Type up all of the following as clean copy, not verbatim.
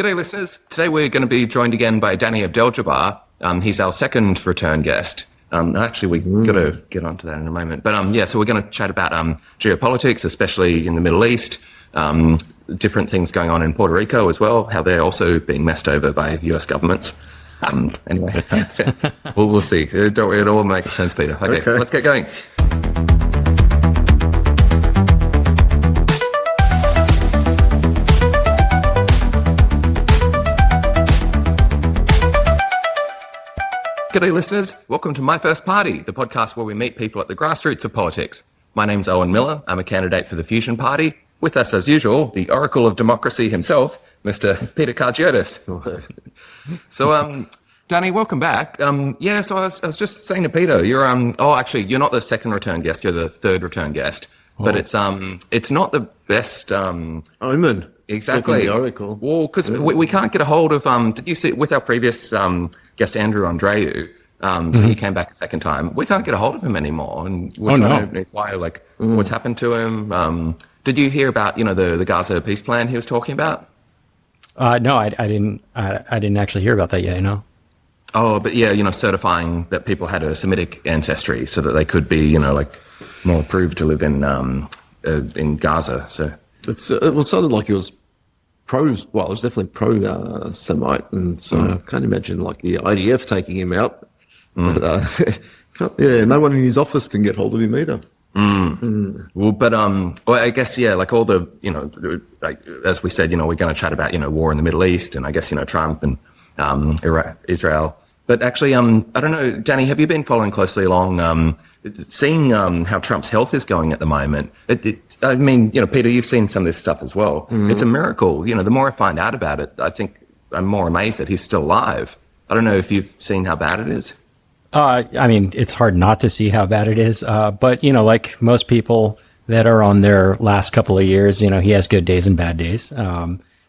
G'day, listeners. Today we're going to be joined again by Danny Abdeljabbar. He's our second return guest. Actually, we've got to get onto that in a moment. But so we're going to chat about geopolitics, especially in the Middle East, different things going on in Puerto Rico as well, how they're also being messed over by US governments. Anyway, we'll see. It all makes sense, Peter. Okay, let's get going. G'day, listeners. Welcome to My First Party, the podcast where we meet people at the grassroots of politics. My name's Owen Miller. I'm a candidate for the Fusion Party. With us, as usual, the Oracle of Democracy himself, Mr. Peter Thiel. So, Danny, welcome back. So I was just saying to Peter, you're you're not the second return guest. You're the third return guest, but it's not the best. Omen. Exactly. The Oracle. Well, because we can't get a hold of. Did you see with our previous guest Andrew Andreu? So he came back a second time. We can't get a hold of him anymore, and we're trying to inquire what's happened to him. Did you hear about the Gaza peace plan he was talking about? No, I didn't. I didn't actually hear about that yet. Oh, but yeah, certifying that people had a Semitic ancestry so that they could be more approved to live in Gaza. So It sounded like it was it was definitely pro-Semite, and so I can't imagine the IDF taking him out. But, no one in his office can get hold of him either. Well, but I guess all the as we said, we're going to chat about war in the Middle East, and I guess Trump and Israel. But actually, I don't know, Danny, have you been following closely along? Seeing how Trump's health is going at the moment, Peter, you've seen some of this stuff as well. It's a miracle. The more I find out about it, I think I'm more amazed that he's still alive. I don't know if you've seen how bad it is. It's hard not to see how bad it is. But, like most people that are on their last couple of years, he has good days and bad days.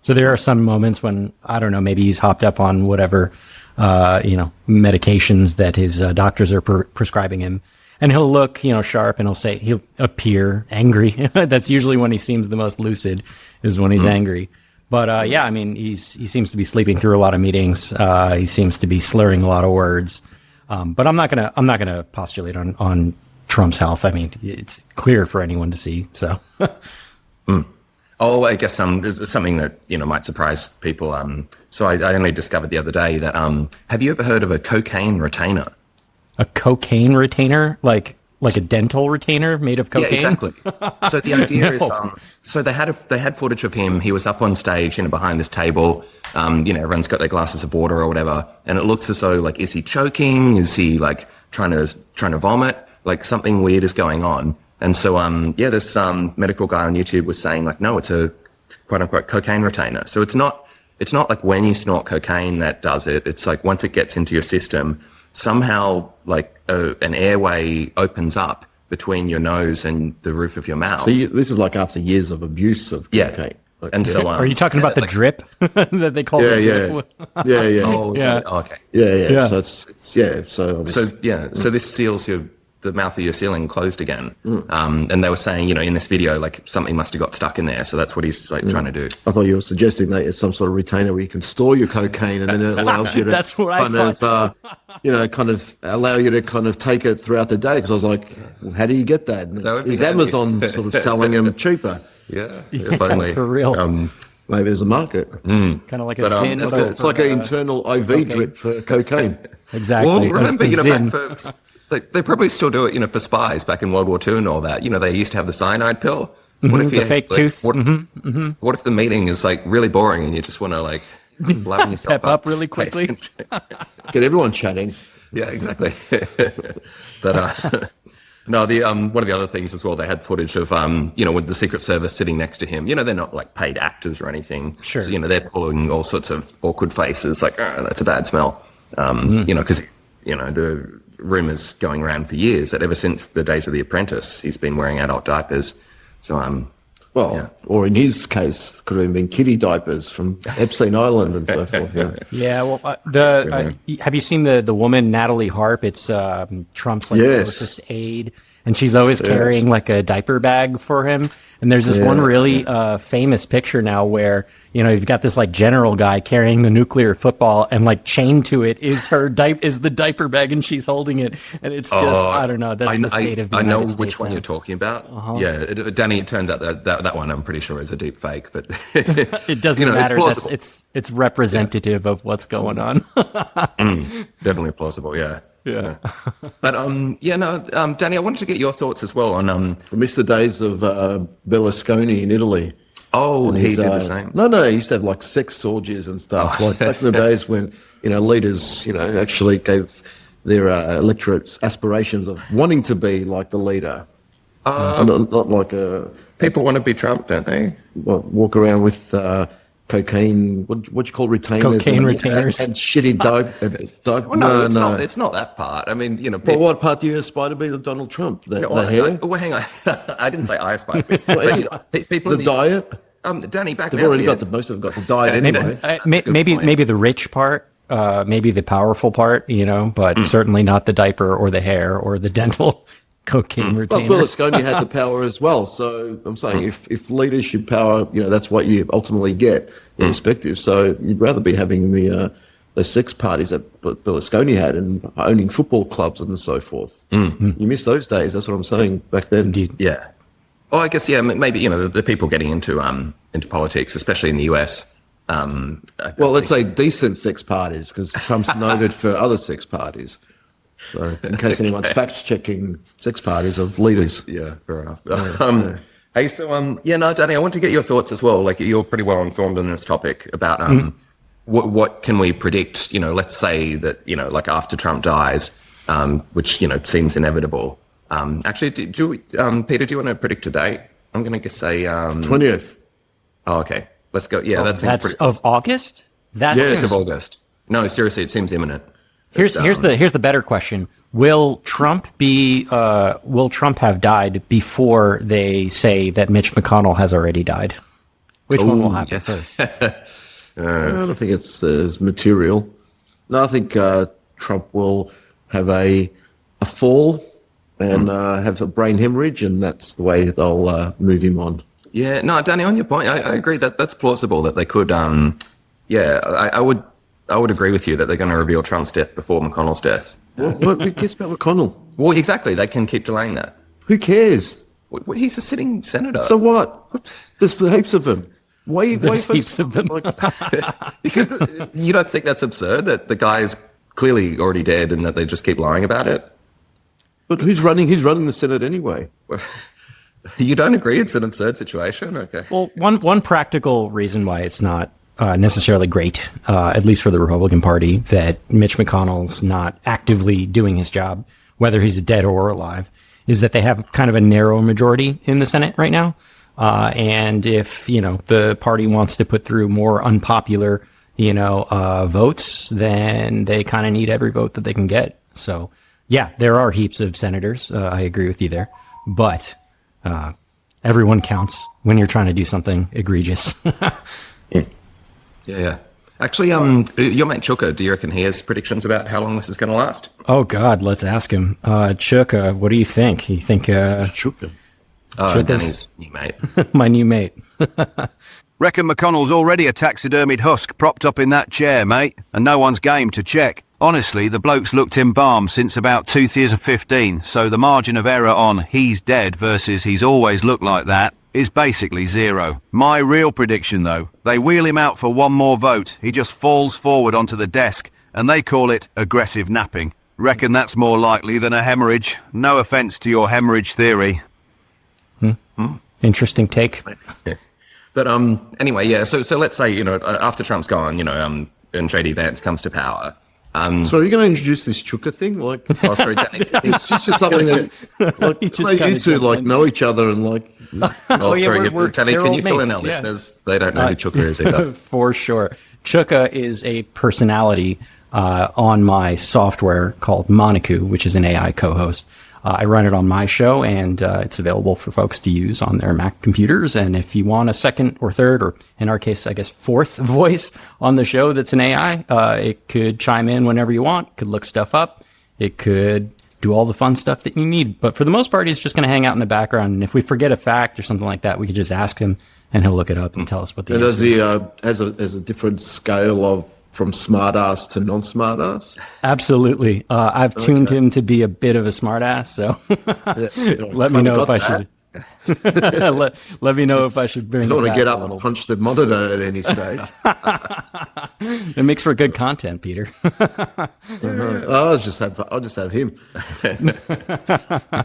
So there are some moments when, I don't know, maybe he's hopped up on whatever, medications that his doctors are prescribing him. And he'll look, sharp, and he'll appear angry. That's usually when he seems the most lucid, is when he's angry. But he seems to be sleeping through a lot of meetings. He seems to be slurring a lot of words. But I'm not gonna postulate on Trump's health. It's clear for anyone to see. So. Oh, I guess something that might surprise people. So I only discovered the other day that have you ever heard of a cocaine retainer? A cocaine retainer, like a dental retainer made of cocaine. Yeah, exactly. So the idea is, so they had footage of him. He was up on stage, behind this table. Everyone's got their glasses of water or whatever, and it looks as though is he choking? Is he trying to vomit? Something weird is going on. And so this medical guy on YouTube was saying no, it's a quote unquote cocaine retainer. So it's not like when you snort cocaine that does it. It's once it gets into your system, somehow an airway opens up between your nose and the roof of your mouth. So this is after years of abuse of cocaine. And so are you talking about the drip that they call it? Yeah. Oh, okay. Yeah. So So this seals the mouth of your ceiling closed again. And they were saying, in this video, something must have got stuck in there. So that's what he's trying to do. I thought you were suggesting that it's some sort of retainer where you can store your cocaine, and then it allows you to that's what I thought. allow you to take it throughout the day. Because I was like, well, how do you get that? Is Amazon sort of selling them cheaper? Yeah, finally. For real. Maybe there's a market. Kind of like a sin. It's like an internal IV drip for cocaine. Exactly. Well, remember, they probably still do it, for spies back in World War II and all that. They used to have the cyanide pill. What if you fake tooth? What if the meeting is really boring and you just want to liven yourself Pep up really quickly? Get everyone chatting. Yeah, exactly. But no, the one of the other things as well, they had footage of with the Secret Service sitting next to him. They're not paid actors or anything. Sure. So, they're pulling all sorts of awkward faces, that's a bad smell. Because the rumors going around for years that ever since the days of The Apprentice, he's been wearing adult diapers. So, or in his case, could have been kiddie diapers from Epstein Island and so forth. Yeah. Well, have you seen the woman Natalie Harp? It's Trump's publicist aide, and she's always carrying like a diaper bag for him. And there's this one really famous picture now where, you know, you've got this like general guy carrying the nuclear football, and like chained to it is the diaper bag, and she's holding it. And it's just, I don't know. That's the state of the United States. I know which one you're talking about. Yeah, Danny, it turns out that one I'm pretty sure is a deep fake, but it doesn't matter. It's representative of what's going on. Definitely plausible. Yeah. Yeah. But Danny, I wanted to get your thoughts as well on I miss the days of Berlusconi in Italy. Oh, he did the same. No, he used to have like sex orgies and stuff. Like back in the days when, you know, leaders, you know, actually gave their electorates aspirations of wanting to be like the leader. Not like a... People want to be Trump, don't they? Walk around with cocaine, what do you call retainers? Cocaine retainers. And shitty dope. Well, no, it's not that part. I mean, you know... Well, what part do you aspire to be of Donald Trump? The hair? Well, hang on. I didn't say I aspire to be. People the diet? Danny, back They've already got most of them got the diet anyway. Maybe the rich part, maybe the powerful part, you know, but certainly not the diaper or the hair or the dental cocaine retainer. Well, Berlusconi had the power as well. So I'm saying if leadership power, you know, that's what you ultimately get, irrespective. So you'd rather be having the sex parties that Berlusconi had and owning football clubs and so forth. You miss those days. That's what I'm saying back then. Indeed. Yeah. Well, I guess, yeah, maybe, you know, the people getting into politics, especially in the US. Let's say decent sex parties, because Trump's noted for other sex parties. So in case anyone's fact-checking sex parties of leaders. Yeah, fair enough. Hey, so, Danny, I want to get your thoughts as well. Like, you're pretty well informed on this topic about what can we predict, you know, let's say that, you know, like after Trump dies, which, you know, seems inevitable. Actually, Peter, do you want to predict a date? I'm going to say 20th. Oh, okay. Let's go. Yeah, that seems that's pretty of August. That's of August. No, seriously, it seems imminent. Here's the better question: Will Trump have died before they say that Mitch McConnell has already died? Which one will happen first? I don't think it's material. No, I think Trump will have a fall and have a brain hemorrhage, and that's the way they'll move him on. Yeah, no, Danny, on your point, I agree that that's plausible that they could. I would agree with you that they're going to reveal Trump's death before McConnell's death. Who cares about McConnell? Well, exactly. They can keep delaying that. Who cares? He's a sitting senator. So what? There's heaps of them. There's heaps of them. You don't think that's absurd that the guy is clearly already dead and that they just keep lying about it? But who's running? He's running the Senate anyway. You don't agree it's an absurd situation? Okay. Well, one practical reason why it's not necessarily great, at least for the Republican Party, that Mitch McConnell's not actively doing his job, whether he's dead or alive, is that they have kind of a narrow majority in the Senate right now. And if, you know, the party wants to put through more unpopular, you know, votes, then they kind of need every vote that they can get. So, yeah, there are heaps of senators. I agree with you there. But everyone counts when you're trying to do something egregious. Yeah. Actually, your mate Chuka, do you reckon he has predictions about how long this is going to last? Oh, God, let's ask him. Chuka, what do you think? You think... Chuka? Danny's new mate. My new mate. Reckon McConnell's already a taxidermied husk propped up in that chair, mate, and no one's game to check. Honestly, the bloke's looked embalmed since about 2015, so the margin of error on he's dead versus he's always looked like that is basically zero. My real prediction, though, they wheel him out for one more vote, he just falls forward onto the desk, and they call it aggressive napping. Reckon that's more likely than a hemorrhage. No offence to your hemorrhage theory. Interesting take. But anyway, yeah, so let's say, you know, after Trump's gone, you know, and JD Vance comes to power. So are you going to introduce this Chuka thing? Like, oh, sorry, Danny. it's just something that, like, you two like know each other and like. Oh, yeah, sorry, we're Danny. Can you fill in mates, our yeah. listeners? They don't know who Chuka is either. For sure. Chuka is a personality on my software called Monaco, which is an AI co-host. I run it on my show, and it's available for folks to use on their Mac computers. And if you want a second or third, or in our case, I guess, fourth voice on the show that's an AI, it could chime in whenever you want, could look stuff up. It could do all the fun stuff that you need. But for the most part, he's just going to hang out in the background. And if we forget a fact or something like that, we could just ask him and he'll look it up and tell us what the And answer is. does he has a different scale of from smartass to non-smartass? Absolutely. I've tuned him to be a bit of a smartass, so let me know if I should. let me know if I should bring. You don't it want to back get a up little. and punch the monitor at any stage. It makes for good content, Peter. I'll just have him. No,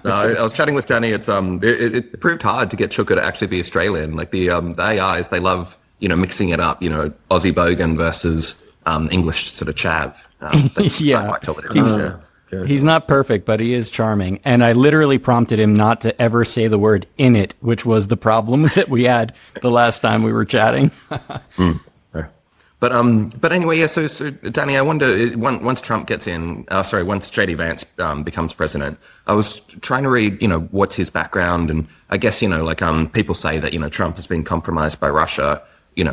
I was chatting with Danny. It proved hard to get Chuka to actually be Australian. Like the AIs, they love mixing it up. Aussie bogan versus English sort of chav. Yeah. Can't quite tell what it is, yeah. He's not perfect, but he is charming. And I literally prompted him not to ever say the word "in it," which was the problem that we had the last time we were chatting. But anyway, yeah. So Danny, I wonder once Trump gets in, once JD Vance becomes president, I was trying to read, what's his background, and I guess people say that Trump has been compromised by Russia,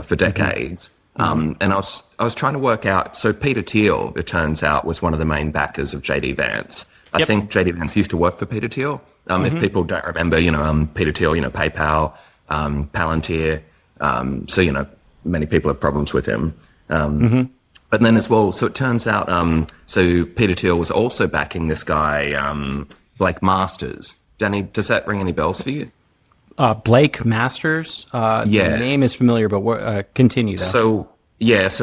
for decades. And I was trying to work out. So Peter Thiel, it turns out, was one of the main backers of JD Vance. I think JD Vance used to work for Peter Thiel. If people don't remember, Peter Thiel, PayPal, Palantir. So many people have problems with him. But then as well, so it turns out, so Peter Thiel was also backing this guy, Blake Masters. Danny, does that ring any bells for you? Blake Masters. The name is familiar, but continue though. So his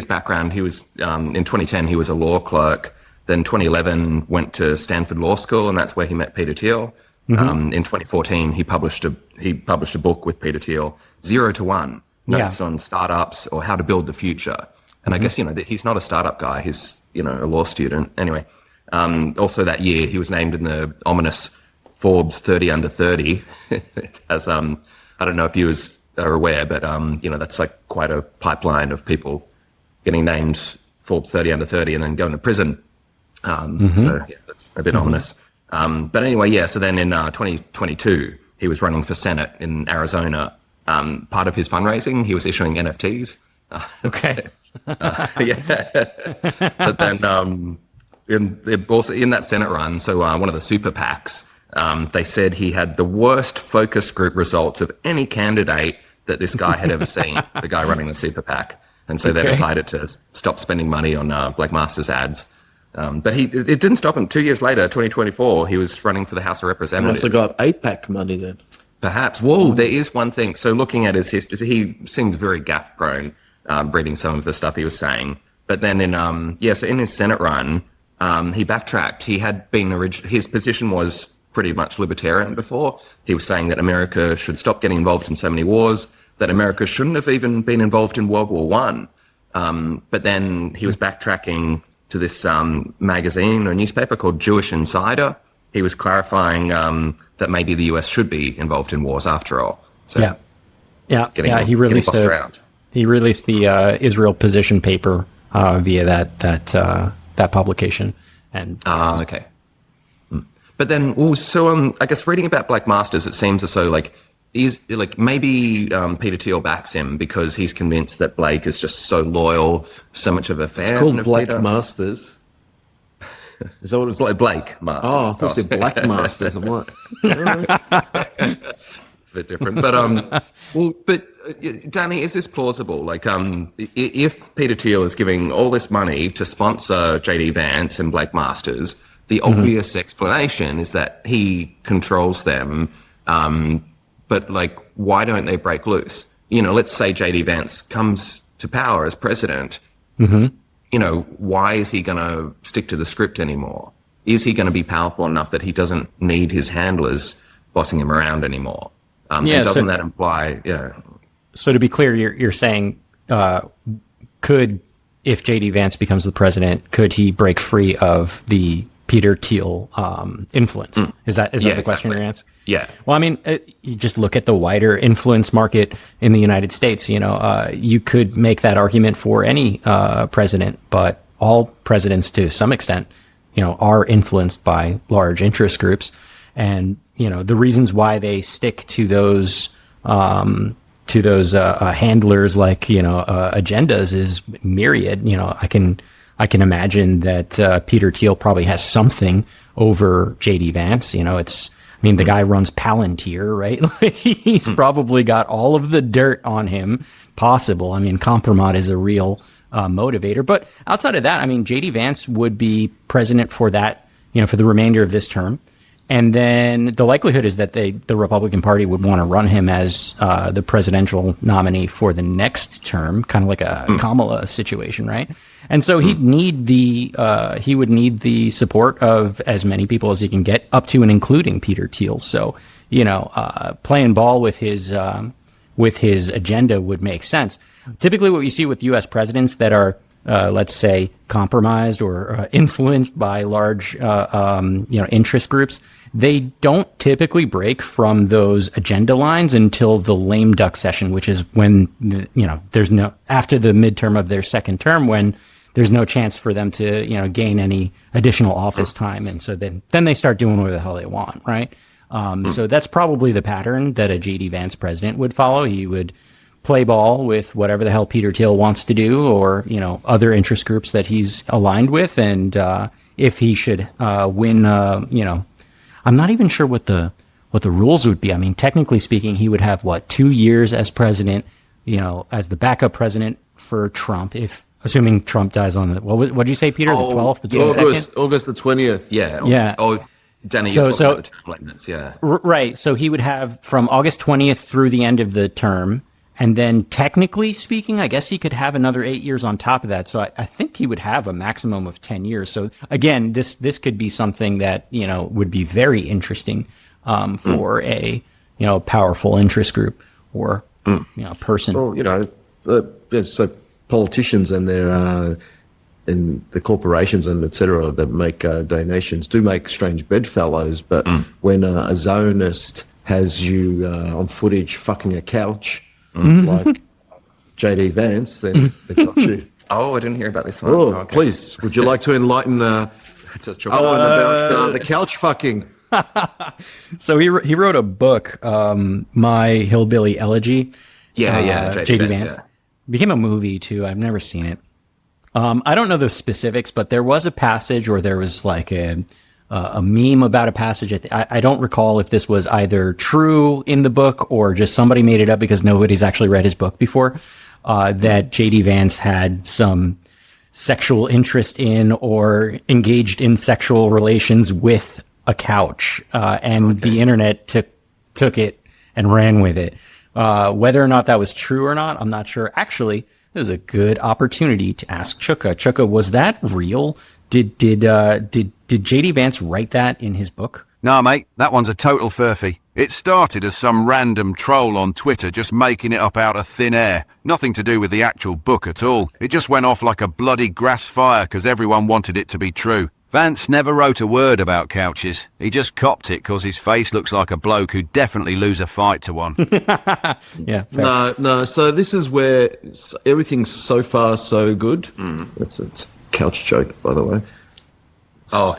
background, he was in 2010 he was a law clerk. Then 2011 went to Stanford Law School, and that's where he met Peter Thiel. In 2014 he published a book with Peter Thiel, 0 to 1 notes on startups or how to build the future. And I guess he's not a startup guy; he's a law student. Anyway, also that year he was named in the ominous Forbes 30 under 30 as I don't know if you are aware, but that's like quite a pipeline of people getting named Forbes 30 under 30 and then going to prison. So yeah, that's a bit ominous. But anyway, so then in 2022 he was running for Senate in Arizona. Part of his fundraising, he was issuing NFTs. Okay. But then in that Senate run, so one of the super PACs, they said he had the worst focus group results of any candidate that this guy had ever seen, the guy running the super PAC. And so they decided to stop spending money on Blake Masters ads. But it didn't stop him. 2 years later, 2024, he was running for the House of Representatives. Must have got APAC money then. Perhaps. Whoa, there is one thing. So looking at his history, he seemed very gaffe prone, reading some of the stuff he was saying. But then so in his Senate run, he backtracked. He had been his position was pretty much libertarian before. He was saying that America should stop getting involved in so many wars, that America shouldn't have even been involved in World War One. But then he was backtracking to this magazine or newspaper called Jewish Insider. He was clarifying that maybe the US should be involved in wars after all. So he released the Israel position paper via that publication. And okay. But then also, I guess reading about Blake Masters, it seems as though maybe Peter Thiel backs him because he's convinced that Blake is just so loyal, so much of a fan. It's called of Blake Peter. Masters. Is that what it's Blake Masters? Oh, I thought you said Black Masters. I'm like, it's a bit different. But Danny, is this plausible? Like, if Peter Thiel is giving all this money to sponsor JD Vance and Blake Masters, the obvious explanation is that he controls them. But why don't they break loose? Let's say JD Vance comes to power as president. Why is he going to stick to the script anymore? Is he going to be powerful enough that he doesn't need his handlers bossing him around anymore? And doesn't that imply, So to be clear, you're saying, if JD Vance becomes the president, could he break free of the Peter Thiel influence? Is that the question you're asking? Yeah. Well, I mean, you just look at the wider influence market in the United States. You could make that argument for any president, but all presidents, to some extent, are influenced by large interest groups, and the reasons why they stick to those handlers agendas is myriad. I can imagine that Peter Thiel probably has something over JD Vance. The guy runs Palantir, right? Like, he's probably got all of the dirt on him possible. Kompromat is a real motivator. But outside of that, JD Vance would be president for that, for the remainder of this term. And then the likelihood is that the Republican Party would want to run him as the presidential nominee for the next term, kind of like a Kamala situation, right? And so he would need the support of as many people as he can get, up to and including Peter Thiel. So, playing ball with his agenda would make sense. Typically, what you see with U.S. presidents that are let's say, compromised or influenced by large, interest groups, they don't typically break from those agenda lines until the lame duck session, which is when, there's no, after the midterm of their second term, when there's no chance for them to, gain any additional office time. And so then they start doing whatever the hell they want, right? So that's probably the pattern that a J.D. Vance president would follow. He would play ball with whatever the hell Peter Thiel wants to do, or, other interest groups that he's aligned with. And if he should win, I'm not even sure what the rules would be. Technically speaking, he would have 2 years as president, as the backup president for Trump, assuming Trump dies on the, what did you say, Peter? The 12th, the 22nd? August the 20th. Yeah. Yeah. Oh, Danny, you're talking about the term limits, yeah. Right. So he would have from August 20th through the end of the term. And then technically speaking, I guess he could have another 8 years on top of that. So I think he would have a maximum of 10 years. So again, this could be something that, would be very interesting for a, powerful interest group or, person. Well, so politicians and their and the corporations and et cetera that make donations do make strange bedfellows. But when a zonist has you on footage fucking a couch, like JD Vance, then they got you. Oh, I didn't hear about this one. Oh, okay. Please, would you like to enlighten Owen about the couch fucking? So he wrote a book, My Hillbilly Elegy. Yeah, JD Vance. Yeah. Became a movie too. I've never seen it. I don't know the specifics, but there was a passage, or there was like a meme about a passage. I don't recall if this was either true in the book or just somebody made it up because nobody's actually read his book before, that JD Vance had some sexual interest in or engaged in sexual relations with a couch, and the internet took it and ran with it. Whether or not that was true or not, I'm not sure. Actually, it was a good opportunity to ask Chuka. Chuka, was that real? Did JD Vance write that in his book? Nah, mate, that one's a total furphy. It started as some random troll on Twitter just making it up out of thin air. Nothing to do with the actual book at all. It just went off like a bloody grass fire because everyone wanted it to be true. Vance never wrote a word about couches. He just copped it because his face looks like a bloke who'd definitely lose a fight to one. Yeah. Fair. No. So this is where everything's so far so good. It's a couch joke, by the way. Oh,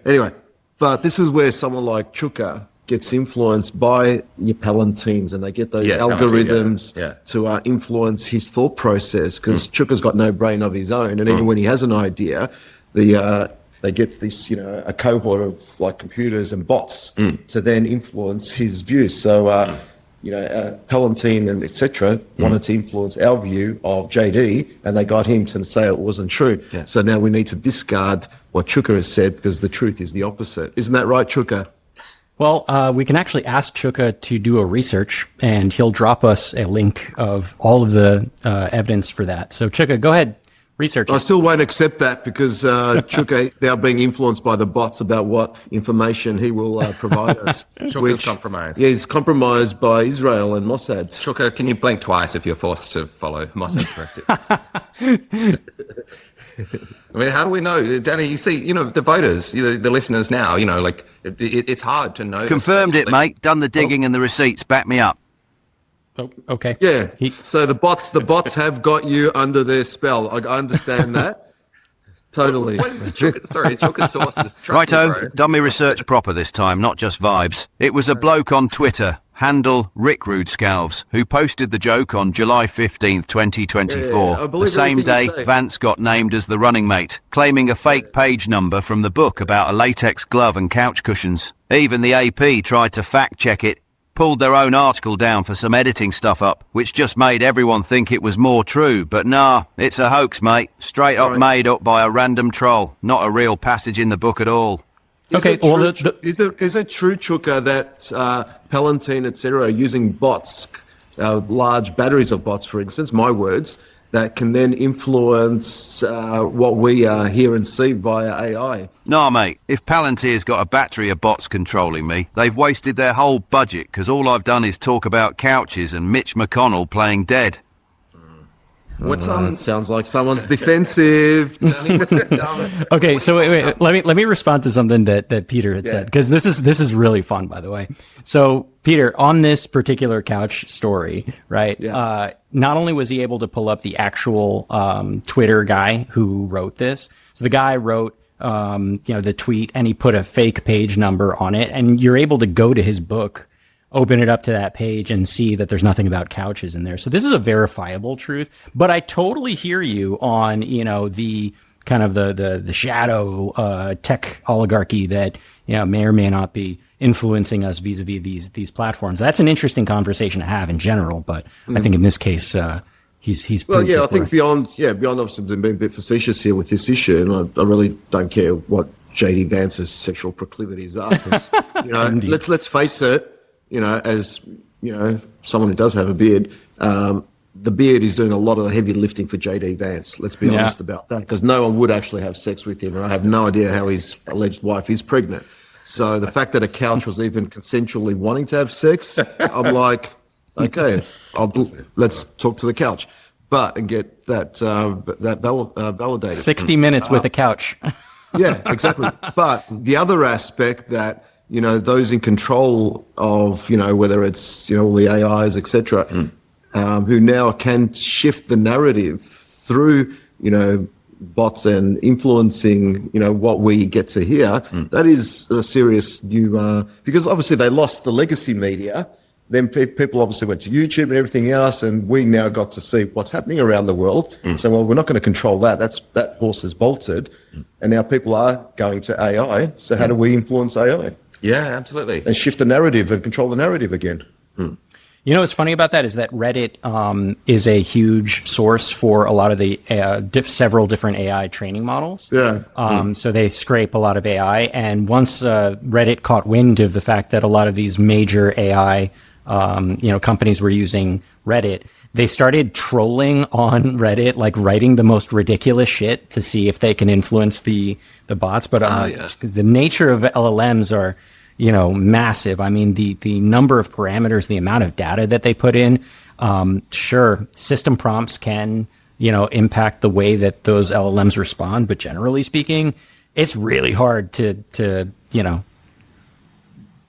Anyway, but this is where someone like Chuka gets influenced by your Palantines, and they get those algorithms to influence his thought process, because Chuka's got no brain of his own, and even when he has an idea, they get this, a cohort of like computers and bots to then influence his views. So, Palantir and etc. wanted to influence our view of JD, and they got him to say it wasn't true. Yeah. So now we need to discard what Chuka has said because the truth is the opposite. Isn't that right, Chuka? Well, we can actually ask Chuka to do a research, and he'll drop us a link of all of the evidence for that. So, Chuka, go ahead. Research. I still won't accept that because Chuka now being influenced by the bots about what information he will provide us. Chuka's compromised. Yeah, he's compromised by Israel and Mossad. Chuka, can you blink twice if you're forced to follow Mossad's directive? How do we know? Danny, you see, the voters, the listeners now, it's hard to know. Confirmed it, mate. Done the digging and the receipts. Back me up. Oh, okay. Yeah. So the bots have got you under their spell. I understand that. Totally. Chuka's sources. Righto, done me research proper this time, not just vibes. It was a bloke on Twitter. handle Rick Scalves, who posted the joke on July 15th, 2024. I believe The same everything day, you say. Vance got named as the running mate, claiming a fake page number from the book about a latex glove and couch cushions. Even the AP tried to fact-check it, pulled their own article down for some editing stuff up, which just made everyone think it was more true. But nah, it's a hoax, mate. Straight up made up by a random troll. Not a real passage in the book at all. Okay, well, Is it true, Chuka, that Palantir, etc., are using bots, large batteries of bots, for instance, my words, that can then influence what we hear and see via AI? Nah, mate, if Palantir's got a battery of bots controlling me, they've wasted their whole budget because all I've done is talk about couches and Mitch McConnell playing dead. What's It sounds like someone's defensive. Okay, so wait. Let me respond to something that Peter had said, because this is really fun, by the way. So Peter, on this particular couch story, right? Yeah. Not only was he able to pull up the actual Twitter guy who wrote this, so the guy wrote the tweet and he put a fake page number on it, and you're able to go to his book, open it up to that page and see that there's nothing about couches in there. So this is a verifiable truth, but I totally hear you on, the kind of the shadow tech oligarchy that, may or may not be influencing us vis-a-vis these platforms. That's an interesting conversation to have in general, but I think in this case, he's Well, proved yeah, his I think worth. beyond obviously being a bit facetious here with this issue, and I really don't care what JD Vance's sexual proclivities are. 'Cause, let's face it, as someone who does have a beard, the beard is doing a lot of the heavy lifting for JD Vance. Let's be honest about that, because no one would actually have sex with him, and I have no idea how his alleged wife is pregnant. So the fact that a couch was even consensually wanting to have sex, I'm like, okay, let's talk to the couch, and get that validated. 60 minutes with a couch. Yeah, exactly. But the other aspect that, those in control of, whether it's, all the AIs, et cetera, who now can shift the narrative through, bots and influencing, what we get to hear, that is a serious new, because obviously they lost the legacy media. Then people obviously went to YouTube and everything else, and we now got to see what's happening around the world. So, well, we're not going to control that. That horse is bolted, and now people are going to AI. So how do we influence AI? Yeah, absolutely. And shift the narrative and control the narrative again. What's funny about that is that Reddit is a huge source for a lot of the several different AI training models. Yeah. So they scrape a lot of AI. And once Reddit caught wind of the fact that a lot of these major AI companies were using Reddit, they started trolling on Reddit, like writing the most ridiculous shit to see if they can influence the bots. But the nature of LLMs are, massive. I mean, the number of parameters, the amount of data that they put in, sure, system prompts can, impact the way that those LLMs respond. But generally speaking, it's really hard to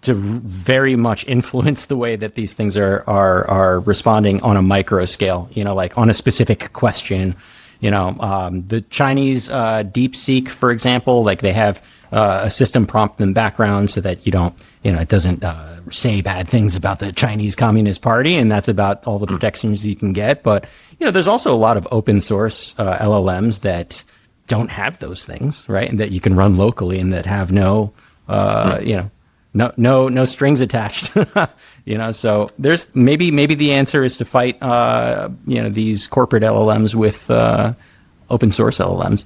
very much influence the way that these things are responding on a micro scale, like on a specific question. The Chinese DeepSeek, for example, like they have a system prompt in the background so that you don't, it doesn't say bad things about the Chinese Communist Party, and that's about all the protections you can get. But, there's also a lot of open source LLMs that don't have those things, right? And that you can run locally and that have no strings attached. So there's maybe the answer is to fight these corporate LLMs with open source LLMs.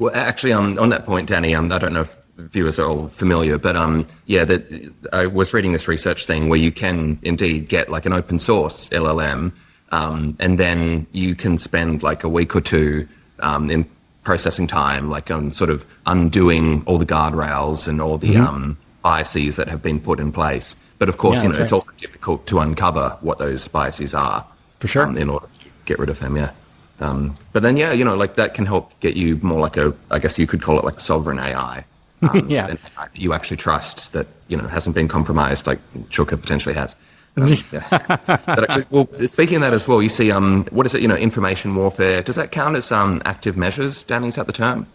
Well, actually, on that point, Danny, I don't know if viewers are all familiar, but I was reading this research thing where you can indeed get like an open source LLM, and then you can spend like a week or two in processing time, like sort of undoing all the guardrails and all the biases that have been put in place. But of course, it's also difficult to uncover what those biases are. For sure. In order to get rid of them, yeah. But then, like that can help get you more like I guess you could call it like sovereign AI. An AI that you actually trust that, hasn't been compromised like Chuka potentially has. But actually, well, speaking of that as well, you see, what is it, information warfare? Does that count as active measures, Danny? Is that the term?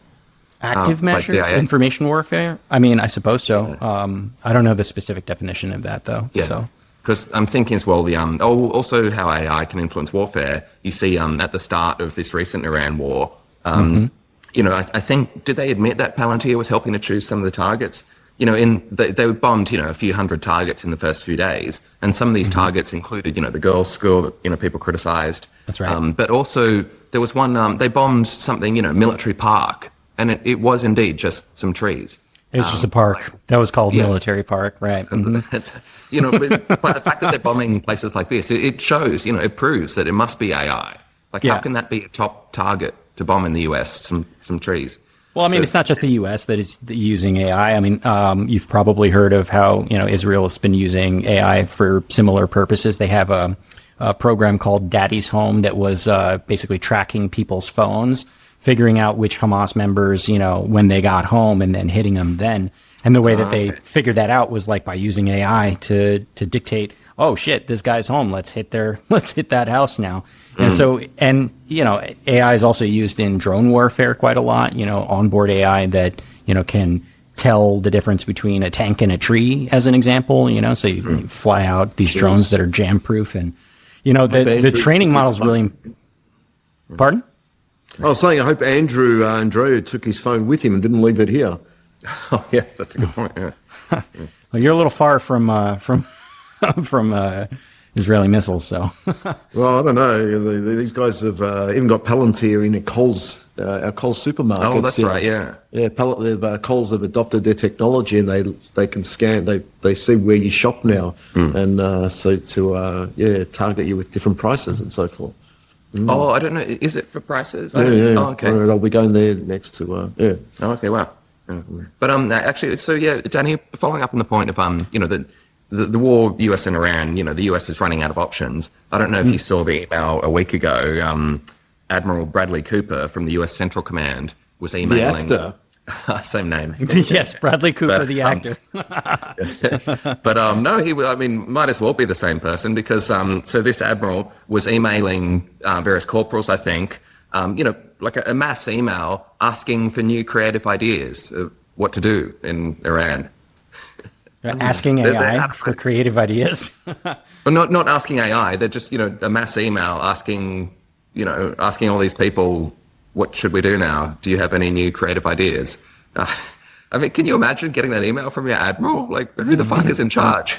Active measures? Like information warfare? I mean, I suppose so. I don't know the specific definition of that, though. Yeah. So. Because I'm thinking as well, also how AI can influence warfare. You see, at the start of this recent Iran war, I think, did they admit that Palantir was helping to choose some of the targets? They bombed, a few hundred targets in the first few days. And some of these targets included, the girls' school that, people criticized. That's right. But also there was one, they bombed something, military park. And it was indeed just some trees. It was just a park that was called Military Park, right? It's, but the fact that they're bombing places like this, it shows, it proves that it must be AI. How can that be a top target to bomb in the US, some trees? Well, I mean, it's not just the U.S. that is using AI. I mean, you've probably heard of how, Israel has been using AI for similar purposes. They have a program called Daddy's Home that was basically tracking people's phones, figuring out which Hamas members, when they got home and then hitting them then. And the way that they figured that out was by using AI to dictate, oh shit, this guy's home. Let's hit that house now. And so, AI is also used in drone warfare quite a lot, onboard AI that, can tell the difference between a tank and a tree, as an example, so you can fly out these drones that are jam proof and, the training model's really, pardon? I was saying, I hope Andrew took his phone with him and didn't leave it here. Oh yeah, that's a good point. Yeah. Well, you're a little far from Israeli missiles, so. Well, I don't know. These guys have even got Palantir in our Coles supermarkets. Oh, that's right. Yeah. Yeah. Coles have adopted their technology, and they can scan. They see where you shop now, and so to target you with different prices and so forth. Oh, I don't know. Is it for prices? Yeah. Oh, okay. I'll be going there next to. Yeah. Oh, okay. Wow. Yeah. But actually, so yeah, Danny, following up on the point of the war, US and Iran, the US is running out of options. I don't know if you saw the email a week ago. Admiral Bradley Cooper from the US Central Command was emailing. The actor. Same name. Yes, Bradley Cooper, the actor. But no, might as well be the same person because so this admiral was emailing various corporals, I think, like a mass email asking for new creative ideas of what to do in Iran. Asking AI for creative ideas. Well, not asking AI. They're just, a mass email asking all these people, what should we do now? Do you have any new creative ideas? Can you imagine getting that email from your admiral? Who the fuck is in charge?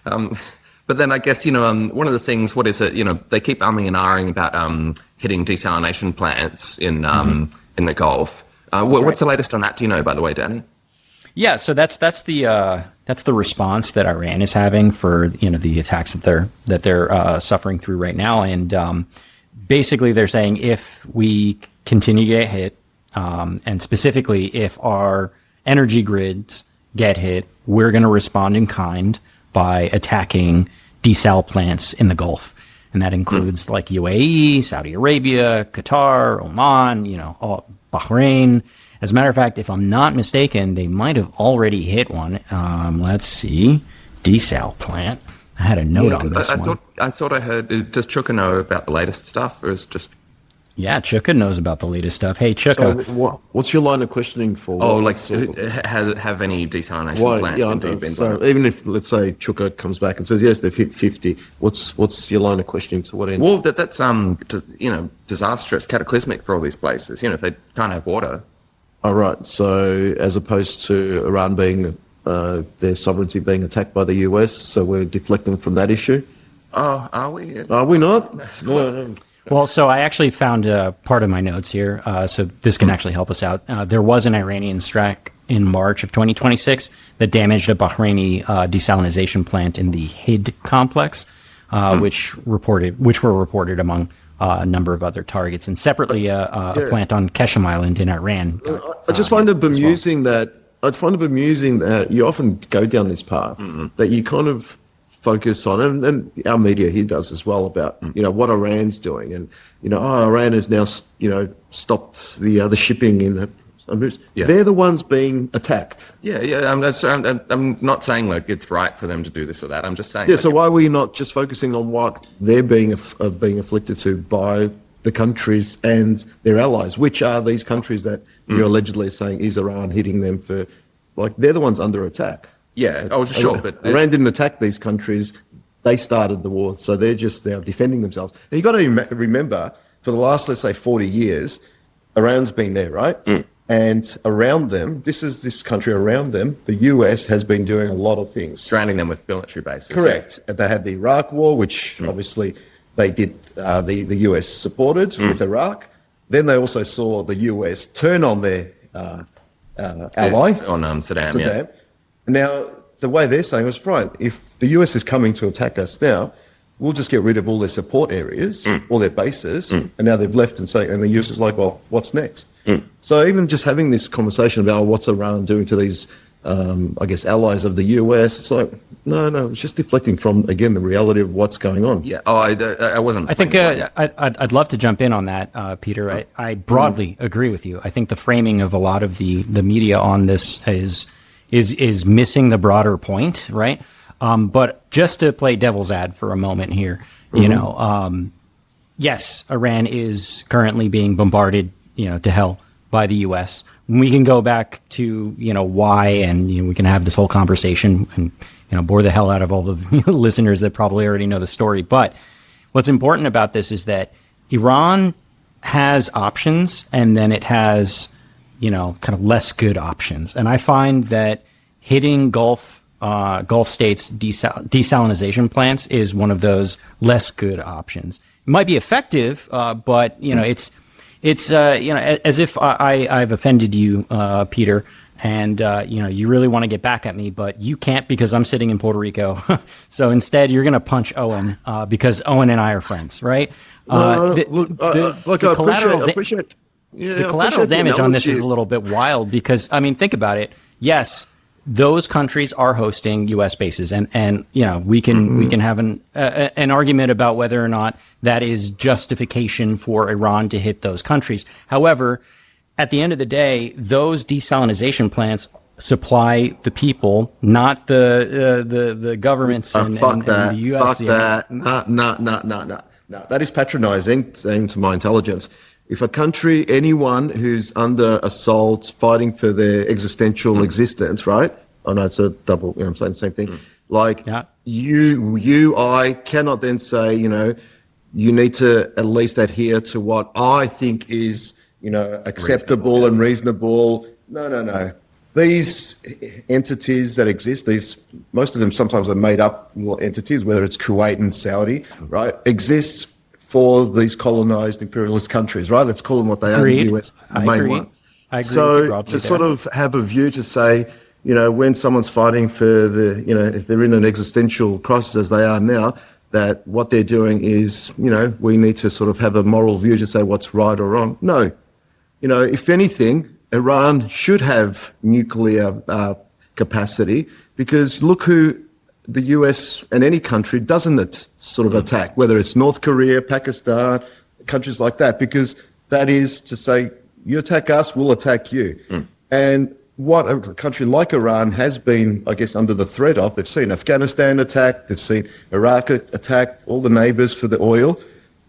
But then I guess, one of the things, what is it? They keep umming and ahhing about hitting desalination plants in the Gulf. What's the latest on that? Do you know, by the way, Danny? Yeah, so that's the response that Iran is having for the attacks that they're suffering through right now, and basically they're saying if we continue to get hit, and specifically if our energy grids get hit, we're going to respond in kind by attacking desal plants in the Gulf, and that includes like UAE, Saudi Arabia, Qatar, Oman, Bahrain. As a matter of fact, if I'm not mistaken, they might have already hit one. Let's see. Desal plant. I had a note on this one. I thought I heard, does Chuka know about the latest stuff? Or is it just... Yeah, Chuka knows about the latest stuff. Hey, Chuka. So what's your line of questioning for? Oh, have any desalination plants indeed been so even if, let's say, Chuka comes back and says, yes, they've hit 50, what's your line of questioning to what end? Well, that's, disastrous, cataclysmic for all these places, if they can't have water. Oh, right. So as opposed to Iran being their sovereignty being attacked by the US, so we're deflecting from that issue? Oh, are we? Are we not? No. Well, so I actually found part of my notes here, so this can actually help us out. There was an Iranian strike in March of 2026 that damaged a Bahraini desalinization plant in the Hid complex, which were reported among a number of other targets, and separately a plant on Keshem Island in Iran. I just find it bemusing that you often go down this path that you kind of focus on, and our media here does as well, about what Iran's doing, and Iran has now stopped the shipping in. They're the ones being attacked. Yeah. I'm not saying it's right for them to do this or that. I'm just saying. Yeah. So why are we not just focusing on what they're being afflicted to by the countries and their allies, which are these countries that you're allegedly saying is Iran hitting them for? They're the ones under attack. Yeah. Oh, sure. But Iran didn't attack these countries they started the war, so they're just now defending themselves. And you've got to remember, for the last, let's say, 40 years, Iran's been there, right? And around them, this country around them, the US has been doing a lot of things. Surrounding them with military bases. Correct. Yeah. They had the Iraq War, which obviously they did, the US supported with Iraq. Then they also saw the US turn on their ally. On Saddam, yeah. Now, the way they're saying was, right, if the US is coming to attack us now, we'll just get rid of all their support areas, all their bases, and now they've left and the US is like, well, what's next? So even just having this conversation about what's Iran doing to these, I guess, allies of the US, it's like, no, it's just deflecting from, again, the reality of what's going on. Yeah. Oh, I wasn't. I think I'd love to jump in on that, Peter. I broadly agree with you. I think the framing of a lot of the media on this is missing the broader point, right? But just to play devil's ad for a moment here, you know, yes, Iran is currently being bombarded, to hell by the U.S. We can go back to, why, and we can have this whole conversation and, bore the hell out of all the listeners that probably already know the story. But what's important about this is that Iran has options, and then it has, kind of less good options. And I find that hitting Gulf states desalinization plants is one of those less good options. It might be effective, but it's as if I've offended you, Peter, and you really want to get back at me, but you can't because I'm sitting in Puerto Rico. So instead, you're going to punch Owen because Owen and I are friends, right? The collateral damage on this is a little bit wild because, think about it. Yes, those countries are hosting U.S. bases, and we can have an argument about whether or not that is justification for Iran to hit those countries. However, at the end of the day, those desalinization plants supply the people, not the governments and the U.S. Fuck that! No. That is patronizing, saying to my intelligence. If a country, anyone who's under assault, fighting for their existential existence, right? I know it's a double, I'm saying the same thing. I cannot then say, you need to at least adhere to what I think is, acceptable and reasonable. No. These entities that exist, most of them sometimes are made up entities, whether it's Kuwait and Saudi, right? Exists for these colonized imperialist countries, right? Let's call them what they are, the US, the main one. I agree. So to sort of have a view to say, when someone's fighting for if they're in an existential crisis as they are now, that what they're doing is, we need to sort of have a moral view to say what's right or wrong. No. If anything, Iran should have nuclear capacity because look who the US and any country doesn't it sort of attack, whether it's North Korea, Pakistan, countries like that, because that is to say, you attack us, we'll attack you. And what a country like Iran has been, I guess, under the threat of, they've seen Afghanistan attacked, they've seen Iraq attacked, all the neighbours for the oil.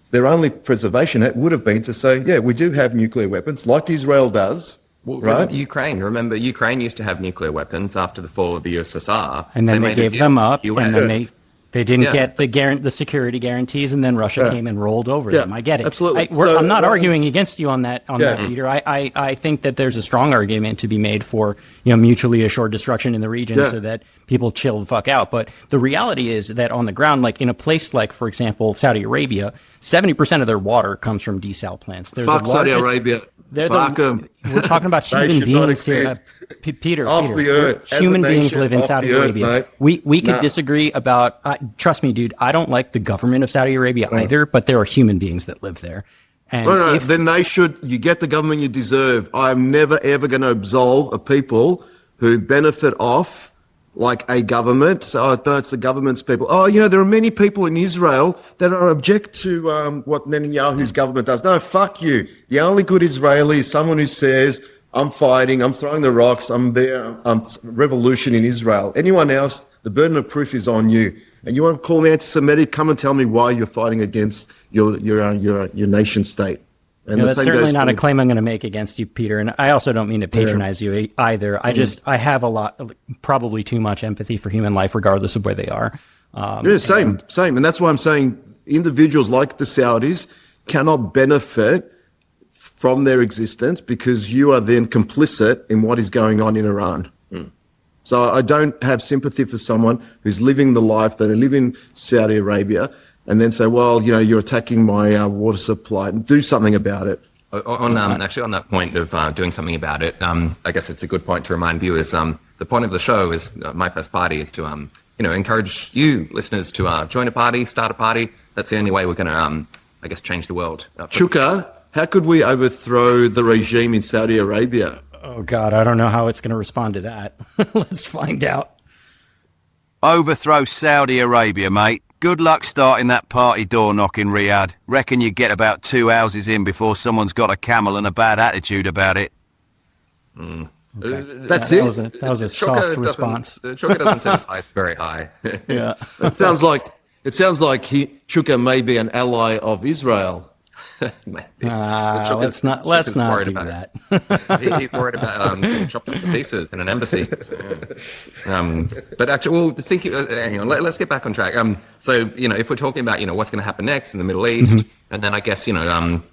Their only preservation would have been to say, yeah, we do have nuclear weapons, like Israel does. Well, right? Remember, Ukraine used to have nuclear weapons after the fall of the USSR. And then they gave them up, and then they didn't get the security guarantees, and then Russia came and rolled over them. I get it. Absolutely. I'm not arguing against you on that, Peter. I think that there's a strong argument to be made for mutually assured destruction in the region so that people chill the fuck out. But the reality is that on the ground, like in a place like, for example, Saudi Arabia, 70% of their water comes from desal plants. Fuck Saudi Arabia. We're talking about human beings here. Peter, the earth, human beings live in Saudi Arabia. Mate. We could disagree about, trust me, dude, I don't like the government of Saudi Arabia either, but there are human beings that live there. And then you get the government you deserve. I'm never, ever going to absolve a people who benefit off like a government. So it's the government's people. There are many people in Israel that are object to what Netanyahu's government does. No, fuck you. The only good Israeli is someone who says, I'm fighting, I'm throwing the rocks, I'm there, revolution in Israel. Anyone else, the burden of proof is on you. And you want to call me anti-Semitic? Come and tell me why you're fighting against your nation state. And that's certainly not a claim I'm going to make against you, Peter. And I also don't mean to patronize you either. I have probably too much empathy for human life, regardless of where they are. Same. And that's why I'm saying individuals like the Saudis cannot benefit from their existence because you are then complicit in what is going on in Iran. So I don't have sympathy for someone who's living the life that they live in Saudi Arabia and then say, well, you're attacking my water supply, and do something about it. Actually, on that point of doing something about it, I guess it's a good point to remind viewers. The point of the show is My First Party is to encourage you listeners to join a party, start a party. That's the only way we're going to, change the world. Chuka, how could we overthrow the regime in Saudi Arabia? Oh, God, I don't know how it's going to respond to that. Let's find out. Overthrow Saudi Arabia, mate. Good luck starting that party door knock in Riyadh. Reckon you get about 2 houses in before someone's got a camel and a bad attitude about it. Okay. That's it. That was a soft response. Chuka doesn't set his eyes very high. Yeah. It sounds like Chuka may be an ally of Israel. Let's not do that. He's worried about getting chopped up to pieces in an embassy. But actually, hang on, let's get back on track. So if we're talking about what's going to happen next in the Middle East, and then I guess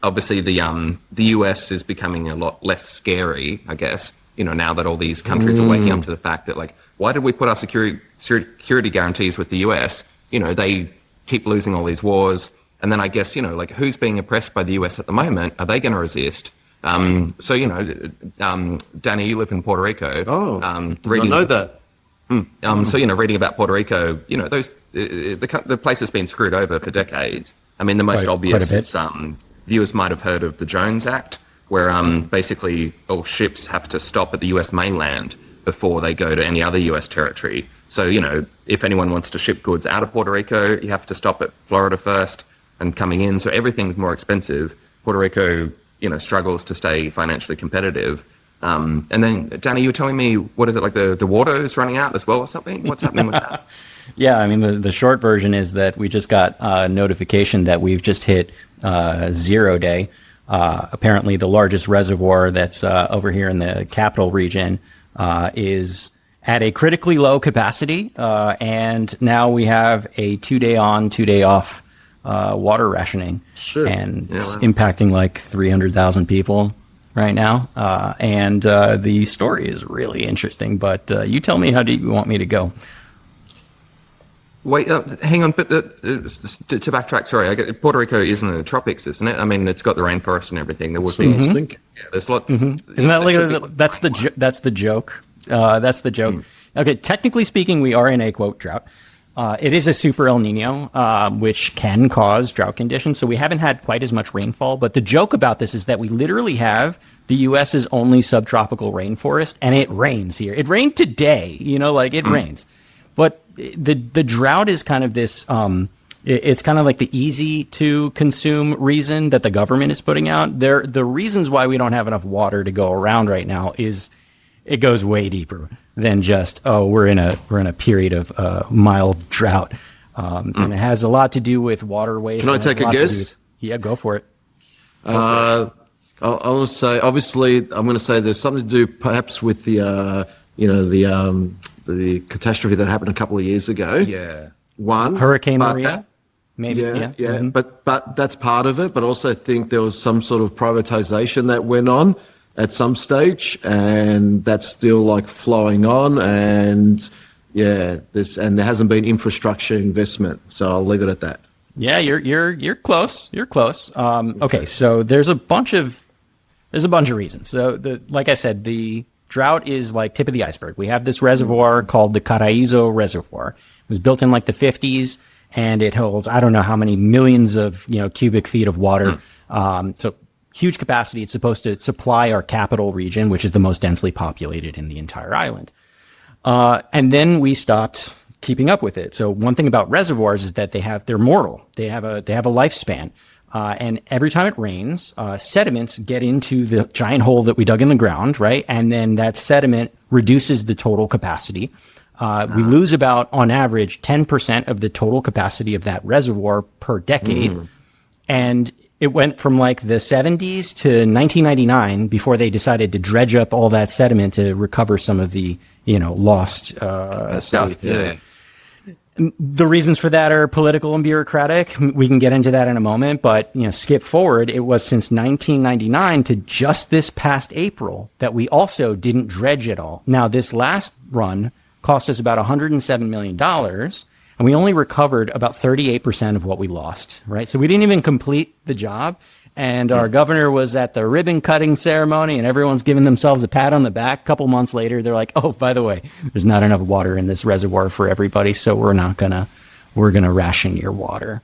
obviously the US is becoming a lot less scary. I guess now that all these countries are waking up to the fact that why did we put our security guarantees with the US? They keep losing all these wars. And then I guess, who's being oppressed by the US at the moment? Are they going to resist? Danny, you live in Puerto Rico. Oh, I know that. Reading about Puerto Rico, the place has been screwed over for decades. I mean, the most obvious is viewers might have heard of the Jones Act, where basically all ships have to stop at the US mainland before they go to any other US territory. So, if anyone wants to ship goods out of Puerto Rico, you have to stop at Florida first. And coming in, so everything's more expensive. Puerto Rico, struggles to stay financially competitive. And then, Danny, you were telling me, what is it, the water is running out as well or something? What's happening with that? Yeah, I mean, the short version is that we just got a notification that we've just hit 0 day. Apparently, the largest reservoir that's over here in the capital region is at a critically low capacity. And now we have a 2 day on, 2 day off water rationing. Sure. And it's impacting 300,000 people right now. And the story is really interesting, but you tell me, how do you want me to go? Wait, hang on, but to backtrack, sorry, Puerto Rico is in the tropics, isn't it? I mean, it's got the rainforest and everything. There would be, there's lots. Isn't that that's the joke? That's the joke. Okay, technically speaking, we are in a quote drought. It is a super El Nino, which can cause drought conditions. So we haven't had quite as much rainfall. But the joke about this is that we literally have the U.S.'s only subtropical rainforest, and it rains here. It rained today, it rains. But the drought is kind of this, it's kind of like the easy to consume reason that the government is putting out. The reasons why we don't have enough water to go around right now is it goes way deeper than just, we're in a period of mild drought. And it has a lot to do with water waste. Can I take a guess? Yeah, go for it. I want to say, obviously, I'm going to say there's something to do perhaps with the catastrophe that happened a couple of years ago. Yeah. Hurricane Maria? Maybe. Yeah. Mm-hmm. But that's part of it. But also think there was some sort of privatization that went on at some stage, and that's still flowing on. And there hasn't been infrastructure investment. So I'll leave it at that. Yeah, you're close. You're close. Okay, so there's a bunch of reasons. So like I said, the drought is tip of the iceberg. We have this reservoir called the Caraizo Reservoir. It was built in the 50s, and it holds I don't know how many millions of cubic feet of water. So huge capacity. It's supposed to supply our capital region, which is the most densely populated in the entire island. And then we stopped keeping up with it. So one thing about reservoirs is that they're mortal. They have a lifespan. And every time it rains, sediments get into the giant hole that we dug in the ground, right? And then that sediment reduces the total capacity. We lose about, on average, 10% of the total capacity of that reservoir per decade. And it went from the 70s to 1999 before they decided to dredge up all that sediment to recover some of the, lost stuff. Yeah. The reasons for that are political and bureaucratic. We can get into that in a moment, but skip forward. It was since 1999 to just this past April that we also didn't dredge at all. Now, this last run cost us about $107 million, and we only recovered about 38% of what we lost, right? So we didn't even complete the job. And our governor was at the ribbon cutting ceremony, and everyone's giving themselves a pat on the back. A couple months later, they're like, "Oh, by the way, there's not enough water in this reservoir for everybody, so we're gonna ration your water."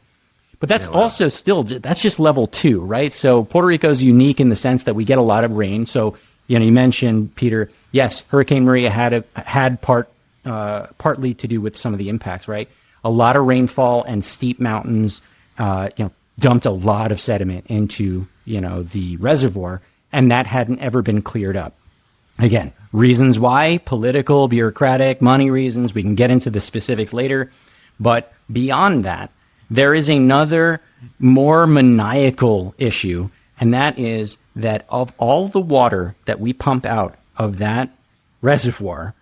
But that's also still, that's just level 2, right? So Puerto Rico is unique in the sense that we get a lot of rain. So you mentioned, Peter, yes, Hurricane Maria had partly to do with some of the impacts, right? A lot of rainfall and steep mountains, dumped a lot of sediment into, the reservoir, and that hadn't ever been cleared up. Again, reasons why: political, bureaucratic, money reasons. We can get into the specifics later. But beyond that, there is another more maniacal issue, and that is that of all the water that we pump out of that reservoir,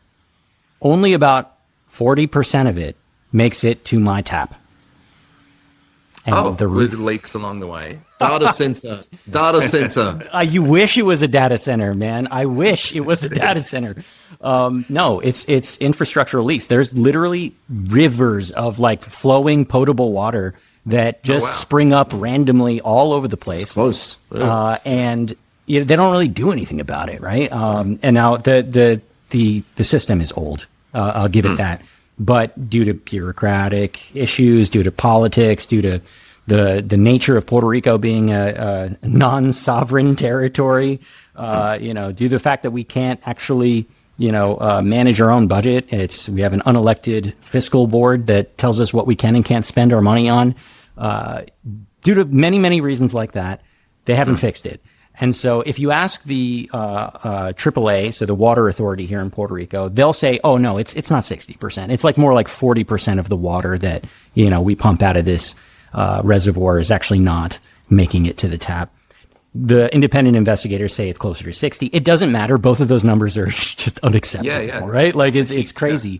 only about 40% of it makes it to my tap. And with leaks along the way. Data center. You wish it was a data center, man. I wish it was a data center. No, it's infrastructural leaks. There's literally rivers of flowing potable water that just spring up randomly all over the place. That's close. Yeah. And they don't really do anything about it, right? And now the system is old. I'll give it that. But due to bureaucratic issues, due to politics, due to the nature of Puerto Rico being a non-sovereign territory, due to the fact that we can't actually, manage our own budget. We have an unelected fiscal board that tells us what we can and can't spend our money on. Due to many, many reasons like that, they haven't fixed it. And so if you ask the AAA, so the water authority here in Puerto Rico, they'll say, "Oh no, it's not 60%. It's more like 40% of the water that we pump out of this reservoir is actually not making it to the tap." The independent investigators say it's closer to 60. It doesn't matter. Both of those numbers are just unacceptable, right? It's crazy. Yeah.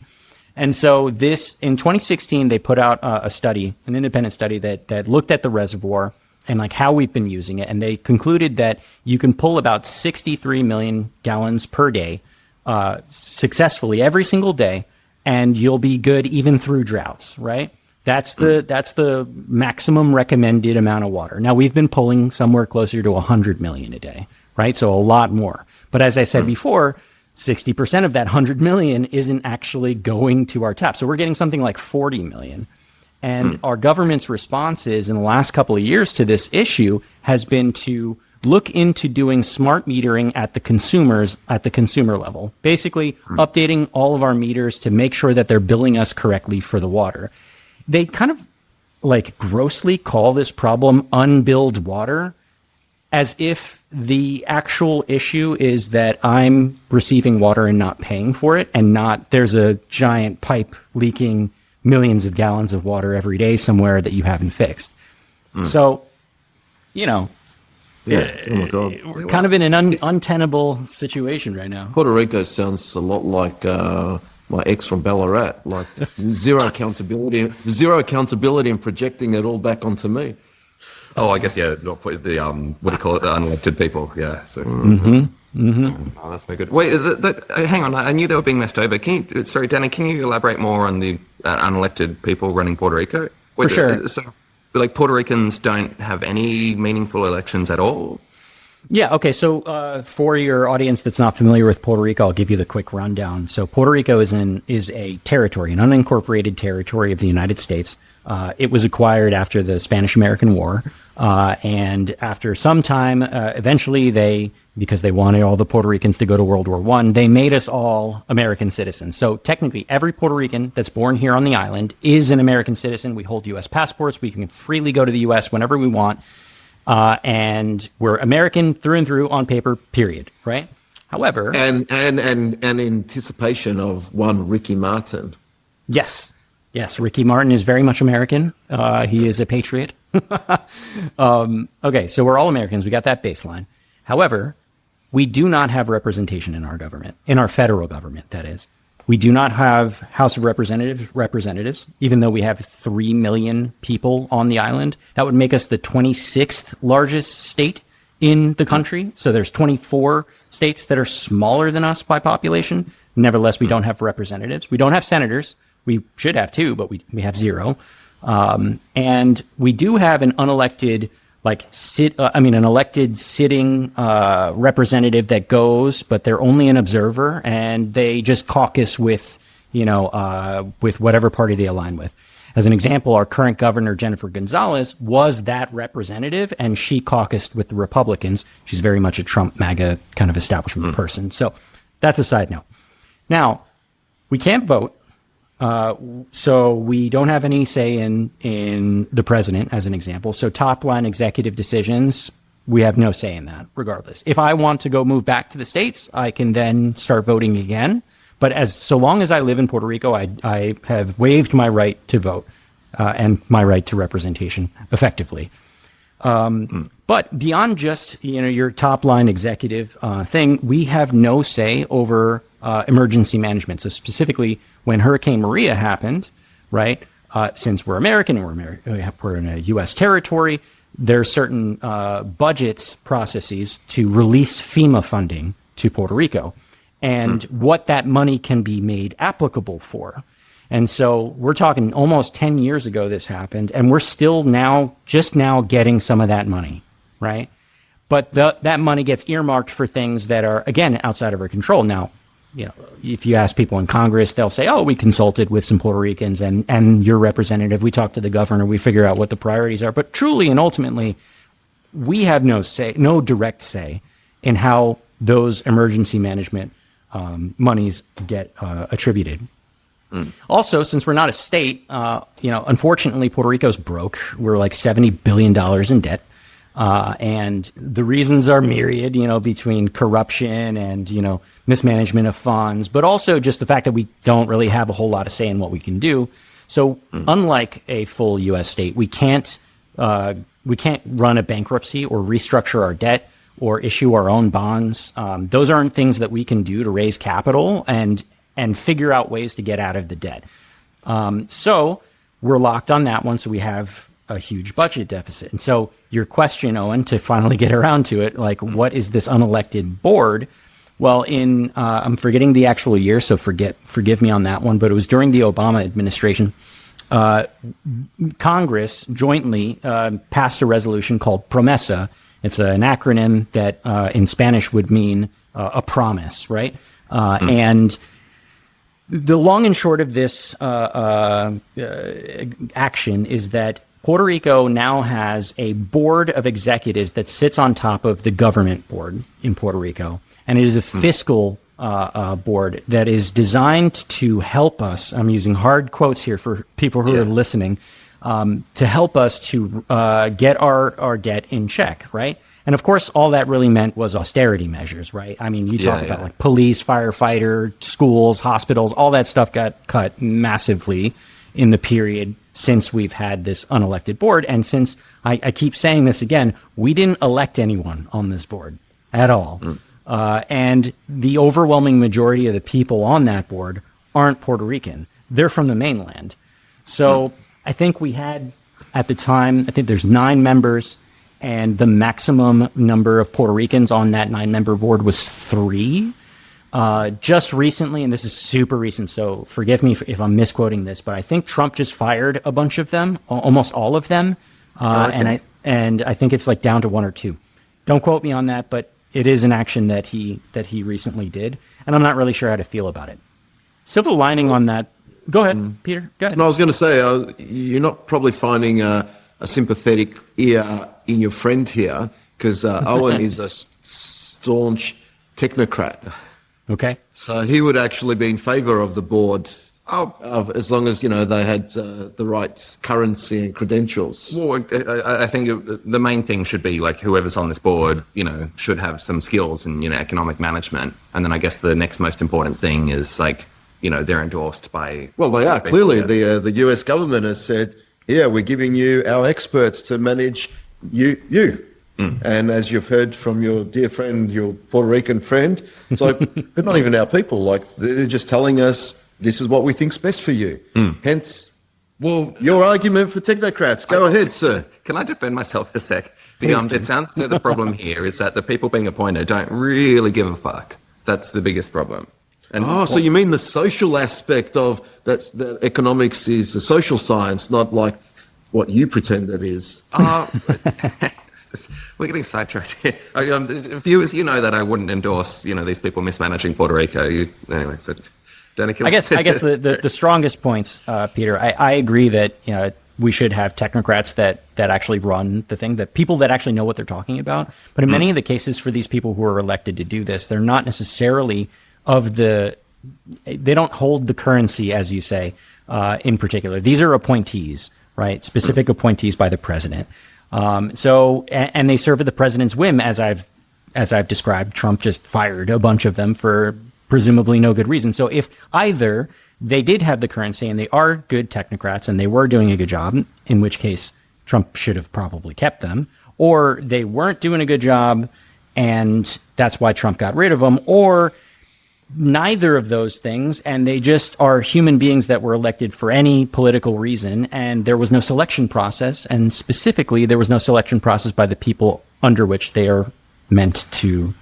And so in 2016, they put out a study, an independent study that looked at the reservoir and how we've been using it. And they concluded that you can pull about 63 million gallons per day successfully every single day, and you'll be good even through droughts, right? That's the maximum recommended amount of water. Now, we've been pulling somewhere closer to 100 million a day, right? So a lot more. But as I said before, 60% of that 100 million isn't actually going to our tap. So we're getting something like 40 million. And our government's responses in the last couple of years to this issue has been to look into doing smart metering at the consumer level, basically updating all of our meters to make sure that they're billing us correctly for the water. They kind of grossly call this problem unbilled water, as if the actual issue is that I'm receiving water and not paying for it, and not there's a giant pipe leaking millions of gallons of water every day somewhere that you haven't fixed. So, Oh my God. we're kind of in an untenable situation right now. Puerto Rico sounds a lot like my ex from Ballarat, zero accountability and projecting it all back onto me. Oh, I guess, not put the, what do you call it, the unelected people, so. Oh, that's no good. Wait, hang on, I knew they were being messed over. Sorry, Danny, can you elaborate more on the unelected people running Puerto Rico? For sure. So, Puerto Ricans don't have any meaningful elections at all? Yeah, okay, so for your audience that's not familiar with Puerto Rico, I'll give you the quick rundown. So Puerto Rico is a territory, an unincorporated territory of the United States. It was acquired after the Spanish-American War, and after some time, eventually because they wanted all the Puerto Ricans to go to World War I, they made us all American citizens. So technically, every Puerto Rican that's born here on the island is an American citizen. We hold U.S. passports. We can freely go to the U.S. whenever we want, and we're American through and through on paper, period, right? However... And anticipation of one Ricky Martin. Yes, Ricky Martin is very much American. He is a patriot. Okay, so we're all Americans. We got that baseline. However, we do not have representation in our government, in our federal government, that is. We do not have House of Representatives, even though we have 3 million people on the island. That would make us the 26th largest state in the country. So there's 24 states that are smaller than us by population. Nevertheless, we don't have representatives. We don't have senators. We should have 2, but we have 0. And we do have an unelected, an elected sitting representative that goes, but they're only an observer, and they just caucus with whatever party they align with. As an example, our current governor, Jennifer Gonzalez, was that representative, and she caucused with the Republicans. She's very much a Trump MAGA kind of establishment person. So that's a side note. Now, we can't vote. So we don't have any say in the president, as an example. So top line executive decisions, we have no say in that, regardless. If I want to go move back to the States, I can then start voting again. But so long as I live in Puerto Rico, I have waived my right to vote and my right to representation effectively. But beyond just your top line executive thing, we have no say over emergency management. So specifically, when Hurricane Maria happened, right? Since we're American and we're in a U.S. territory, there are certain budgets processes to release FEMA funding to Puerto Rico, and what that money can be made applicable for. And so we're talking almost 10 years ago this happened, and we're still just now getting some of that money, right? But that money gets earmarked for things that are, again, outside of our control. Now, if you ask people in Congress, they'll say, oh, we consulted with some Puerto Ricans and your representative, we talked to the governor, we figure out what the priorities are. But truly and ultimately, we have no direct say in how those emergency management monies get attributed. Also, since we're not a state, unfortunately, Puerto Rico's broke. We're like $70 billion in debt. And the reasons are myriad, between corruption and, mismanagement of funds, but also just the fact that we don't really have a whole lot of say in what we can do. So unlike a full U.S. state, we can't run a bankruptcy or restructure our debt or issue our own bonds. Those aren't things that we can do to raise capital and figure out ways to get out of the debt. So we're locked on that one. So we have a huge budget deficit. And so your question, Owen, to finally get around to it, what is this unelected board? Well, I'm forgetting the actual year, so forgive me on that one, but it was during the Obama administration. Congress jointly passed a resolution called PROMESA. It's an acronym that in Spanish would mean a promise, right? And the long and short of this action is that Puerto Rico now has a board of executives that sits on top of the government board in Puerto Rico. And it is a fiscal board that is designed to help us. I'm using hard quotes here for people who are listening, to help us to get our debt in check, right? And of course, all that really meant was austerity measures, right? I mean, you talk about police, firefighter, schools, hospitals, all that stuff got cut massively in the period since we've had this unelected board. And since I keep saying this again, we didn't elect anyone on this board at all. And the overwhelming majority of the people on that board aren't Puerto Rican. They're from the mainland. So I think we had, at the time, I think there's 9 members, and the maximum number of Puerto Ricans on that 9-member board was 3. Just recently, and this is super recent, so forgive me if I'm misquoting this, but I think Trump just fired a bunch of them, almost all of them. And I think it's down to 1 or 2. Don't quote me on that, but it is an action that he recently did, and I'm not really sure how to feel about it. Silver lining on that. Go ahead, Peter. Go ahead. No, I was going to say, you're not probably finding a sympathetic ear in your friend here, because Owen is a staunch technocrat. Okay. So he would actually be in favour of the board, as long as they had the right currency and credentials. Well, I think the main thing should be whoever's on this board, should have some skills in economic management, and then I guess the next most important thing is they're endorsed by. Well, they are clearly. The U.S. government has said, yeah, we're giving you our experts to manage you. And as you've heard from your dear friend, your Puerto Rican friend, it's like they're not even our people. Like they're just telling us this is what we think's best for you. Hence, Well, your argument for technocrats. Go ahead, sir. can I defend myself a sec? It sounds as though the problem here is that the people being appointed don't really give a fuck. That's the biggest problem. And So you mean the social aspect of that economics is a social science, not like what you pretend it is. We're getting sidetracked here. Viewers, you know that I wouldn't endorse, these people mismanaging Puerto Rico. Anyway, so Danny, I guess the strongest points, Peter. I agree that we should have technocrats that actually run the thing, that people that actually know what they're talking about. But in many of the cases for these people who are elected to do this, they're not necessarily they don't hold the currency, as you say, in particular. These are appointees, right? Specific appointees by the president. And they serve at the president's whim, as I've described. Trump just fired a bunch of them for presumably no good reason. So if either they did have the currency and they are good technocrats and they were doing a good job, in which case Trump should have probably kept them, or they weren't doing a good job and that's why Trump got rid of them, or neither of those things, and they just are human beings that were elected for any political reason, and there was no selection process, and specifically there was no selection process by the people under which they are meant to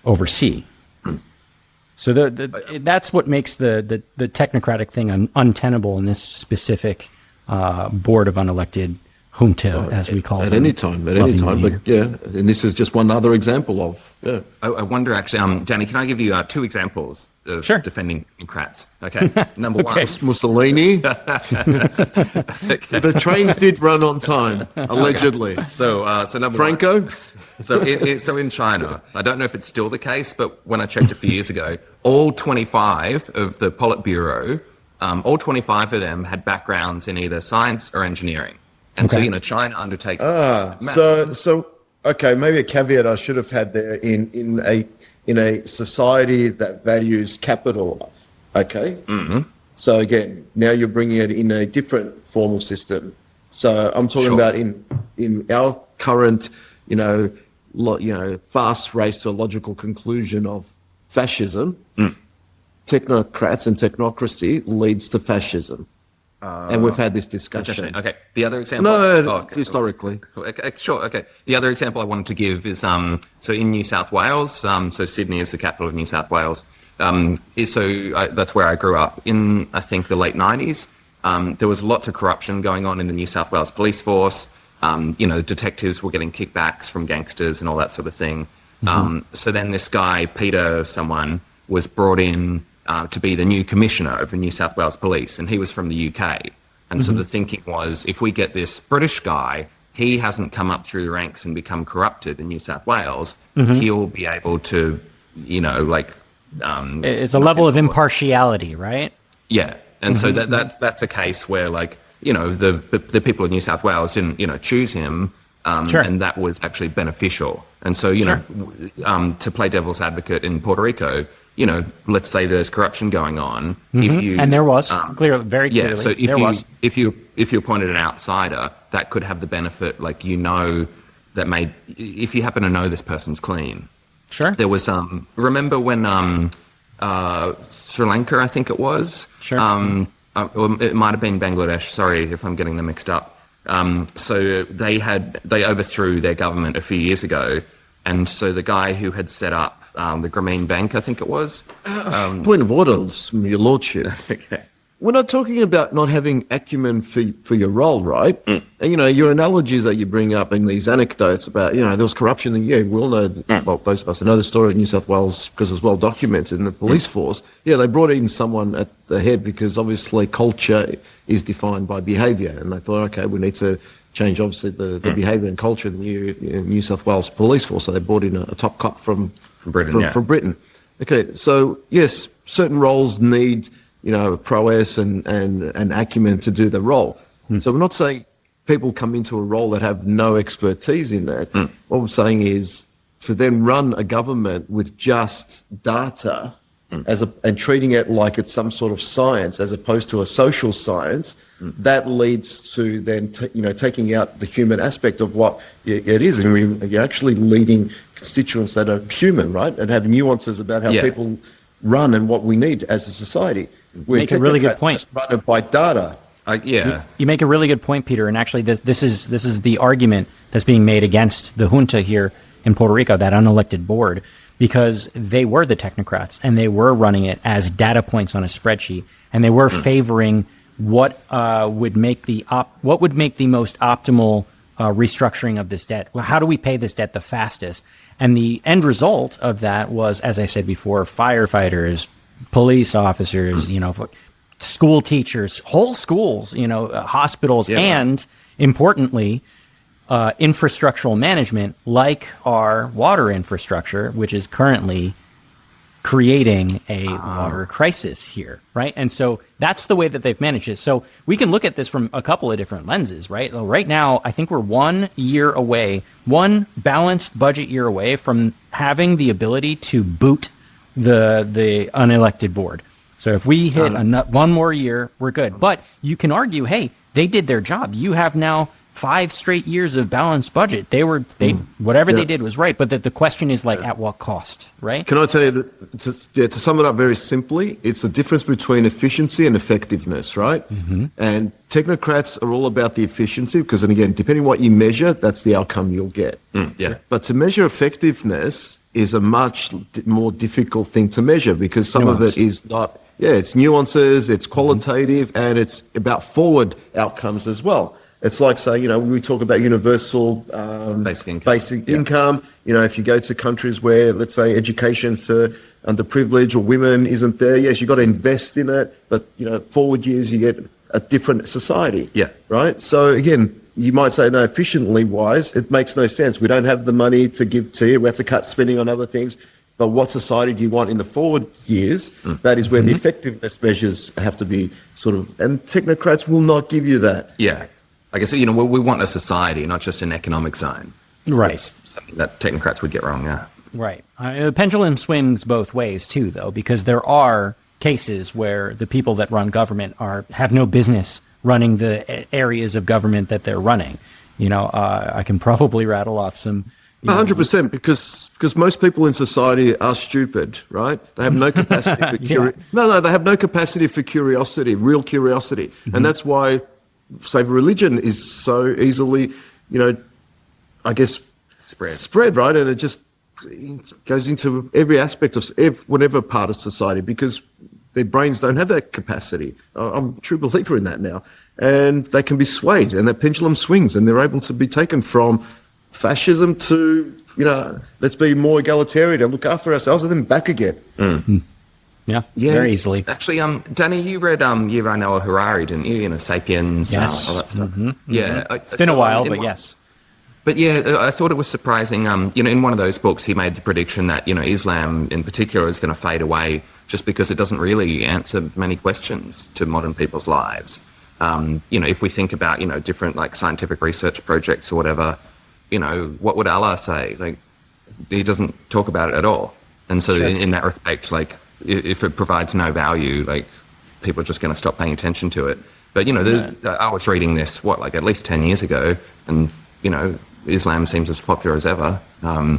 oversee. So that's what makes the technocratic thing untenable in this specific board of unelected junta, as we call it. At any time. But and this is just one other example of. Yeah. I wonder, actually, Danny, can I give you 2 examples of defending technocrats? Okay. Number one. Mussolini. The trains did run on time, allegedly. So number Franco. One. So in China, I don't know if it's still the case, but when I checked a few years ago, all 25 of the Politburo, all 25 of them had backgrounds in either science or engineering. And so, China undertakes. Okay, maybe a caveat I should have had there in a society that values capital. Okay. Mm-hmm. So again, now you're bringing it in a different formal system. So I'm talking about in our current, fast race to a logical conclusion of fascism. Technocrats and technocracy leads to fascism. And we've had this discussion. Okay. The other example. Historically. Okay, sure. Okay. The other example I wanted to give is so in New South Wales. So Sydney is the capital of New South Wales. That's where I grew up in. I think the late 90s. There was lots of corruption going on in the New South Wales police force. Detectives were getting kickbacks from gangsters and all that sort of thing. So then this guy Peter, was brought in. To be the new commissioner of the New South Wales Police, and he was from the UK. And so the thinking was, if we get this British guy, he hasn't come up through the ranks and become corrupted in New South Wales, he'll be able to, it's a level of impartiality, right? Yeah, and so that's a case where, the people of New South Wales didn't, choose him, and that was actually beneficial. And so, to play devil's advocate in Puerto Rico, let's say there's corruption going on. And there was very clearly. Yeah, so if you appointed an outsider, that could have the benefit, that if you happen to know this person's clean. Sure. There was remember when Sri Lanka, I think it was. Sure. It might have been Bangladesh. Sorry if I'm getting them mixed up. So they overthrew their government a few years ago, and so the guy who had set up the Grameen Bank, I think it was. Point of order, your lordship. Okay. We're not talking about not having acumen for your role, right? And, your analogies that you bring up in these anecdotes about, there was corruption. And we all know, those of us know the story of New South Wales because it's well documented in the police force. Yeah, they brought in someone at the head because obviously culture is defined by behaviour. And they thought, okay, we need to change, obviously, the behaviour and culture of the New South Wales police force. So they brought in a top cop from Britain. From Britain. Okay, so yes, certain roles need prowess and acumen to do the role. So we're not saying people come into a role that have no expertise in that. What we're saying is to then run a government with just data and treating it like it's some sort of science as opposed to a social science, that leads to then taking out the human aspect of what it is, and you're actually leading constituents that are human, right, and have nuances about how people run and what we need as a society. Make a really good point. Just run it by data. You make a really good point, Peter. And actually, this is the argument that's being made against the junta here in Puerto Rico, that unelected board, because they were the technocrats and they were running it as data points on a spreadsheet, and they were favoring what would make the most optimal restructuring of this debt. Well, how do we pay this debt the fastest? And the end result of that was, as I said before, firefighters, police officers, school teachers, whole schools, hospitals, and importantly, infrastructural management, like our water infrastructure, which is currently creating a water crisis here, right? And so that's the way that they've managed it. So we can look at this from a couple of different lenses, right? Right now, I think we're 1 year away, one balanced budget year away from having the ability to boot the unelected board. So if we hit one more year, we're good. But you can argue, hey, they did their job. You have now 5 straight years of balanced budget. Whatever they did was right. But the question is, like, at what cost, right? Can I tell you that, to sum it up very simply, it's the difference between efficiency and effectiveness, right? And technocrats are all about the efficiency because, and again, depending on what you measure, that's the outcome you'll get. But to measure effectiveness is a much more difficult thing to measure because some of it is not, it's nuances, it's qualitative, and it's about forward outcomes as well. It's like, say, when we talk about universal basic income, if you go to countries where, let's say, education for underprivileged or women isn't there, yes, you've got to invest in it, but, forward years, you get a different society. Right? So, again, you might say, no, efficiently wise, it makes no sense. We don't have the money to give to you. We have to cut spending on other things. But what society do you want in the forward years? That is where the effectiveness measures have to be and technocrats will not give you that. I guess, we want a society, not just an economic zone. Right. That's something that technocrats would get wrong, Right. The pendulum swings both ways, too, though, because there are cases where the people that run government have no business running the areas of government that they're running. I can probably rattle off some... 100%, because most people in society are stupid, right? They have no capacity for curiosity. No, they have no capacity for curiosity, real curiosity. And that's why... say religion is so easily, I guess, spread, right? And it just goes into every aspect of whatever part of society because their brains don't have that capacity. I'm a true believer in that now. And they can be swayed and that pendulum swings and they're able to be taken from fascism to, let's be more egalitarian and look after ourselves and then back again. Yeah, very easily. Actually, Danny, you read Yuval Noah Harari, didn't you? Sapiens, yes. All that stuff. It's been a while, but yes. But I thought it was surprising. In one of those books, he made the prediction that Islam in particular is going to fade away just because it doesn't really answer many questions to modern people's lives. If we think about different like scientific research projects or whatever, what would Allah say? Like, he doesn't talk about it at all. And so, in that respect, like, if it provides no value, like, people are just going to stop paying attention to it. But, I was reading this, at least 10 years ago, and, Islam seems as popular as ever. I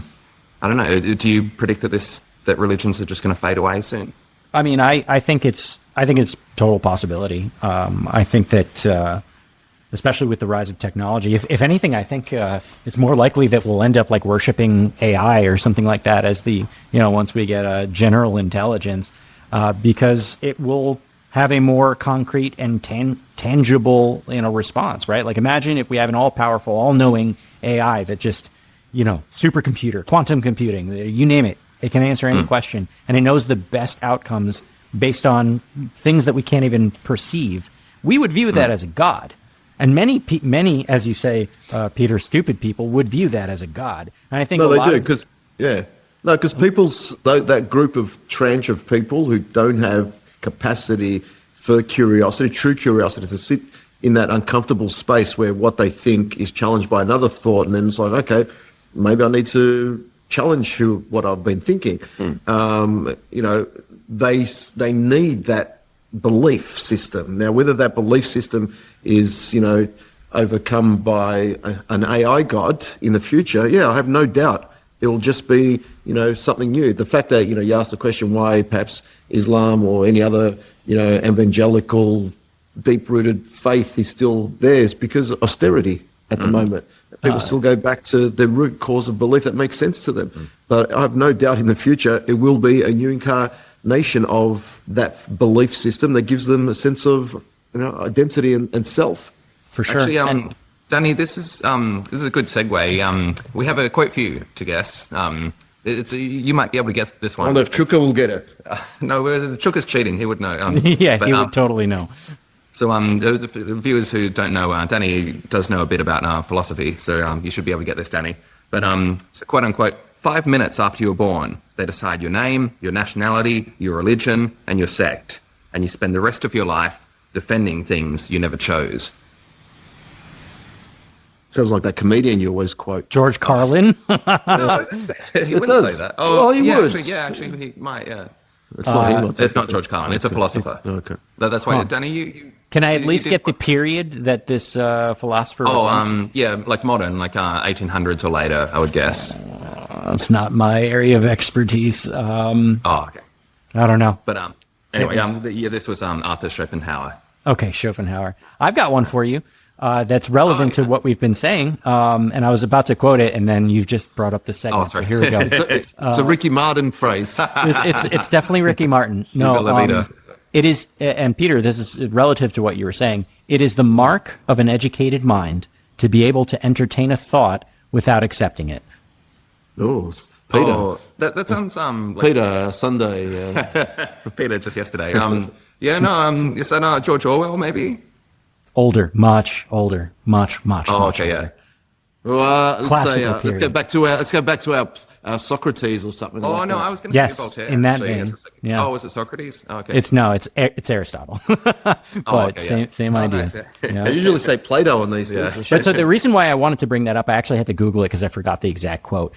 don't know. Do you predict that religions are just going to fade away soon? I mean, I think it's total possibility. I think that, especially with the rise of technology, if anything, I think it's more likely that we'll end up like worshiping AI or something like that as once we get a general intelligence, because it will have a more concrete and tangible, response, right? Like, imagine if we have an all-powerful, all-knowing AI that just, supercomputer, quantum computing, you name it, it can answer any question, and it knows the best outcomes based on things that we can't even perceive. We would view that as a god. And many, as you say, Peter, stupid people would view that as a god. And I think because that group of tranche of people who don't have capacity for curiosity, true curiosity, to sit in that uncomfortable space where what they think is challenged by another thought, and then it's like, okay, maybe I need to challenge to what I've been thinking. You know, they need that belief system. Now, whether that belief system is, you know, overcome by an AI god in the future, yeah, I have no doubt it will just be, you know, something new. The fact that, you know, you asked the question why perhaps Islam or any other, you know, evangelical, deep-rooted faith is still there is because of austerity at the moment. People still go back to the root cause of belief that makes sense to them. But I have no doubt in the future it will be a new incarnation of that belief system that gives them a sense of, you know, identity and self. For sure. Actually, Danny, this is a good segue. We have a quote for you to guess. You might be able to guess this one. I wonder if Chuka will get it. No, Chuka's cheating. He would know. Yeah, he would totally know. So the viewers who don't know, Danny does know a bit about philosophy, so you should be able to get this, Danny. But so quote unquote, 5 minutes after you're born, they decide your name, your nationality, your religion, and your sect, and you spend the rest of your life defending things you never chose. Sounds like that comedian you always quote. George Carlin? He wouldn't say that. Oh, well, he would. Actually, he might, yeah. It's not It's not George Carlin. It's a philosopher. Okay. That's why, Danny, you Can I at least get the period that this philosopher was in? Yeah, like modern, like 1800s or later, I would guess. It's not my area of expertise. Okay. I don't know. But anyway, this was Arthur Schopenhauer. Okay, Schopenhauer. I've got one for you that's relevant to what we've been saying, and I was about to quote it, and then you've just brought up the segment. Oh, sorry. So here we go. It's a Ricky Martin phrase. It's definitely Ricky Martin. No, it is, and Peter, this is relative to what you were saying. It is the mark of an educated mind to be able to entertain a thought without accepting it. Oh, Peter. Oh, that sounds like Peter, Sunday. for Peter just yesterday. You said George Orwell, maybe? Older, much older, much. Oh, okay, yeah. Well, Classical let's period. go back to our Socrates or something. Oh like no, that. I was going to Yes, say Voltaire. in that actually. vein. Yeah. Oh, was it Socrates? Oh, okay. It's Aristotle, but okay, same idea. Nice, yeah. Yeah. I usually say Plato on these things. But so the reason why I wanted to bring that up, I actually had to Google it because I forgot the exact quote.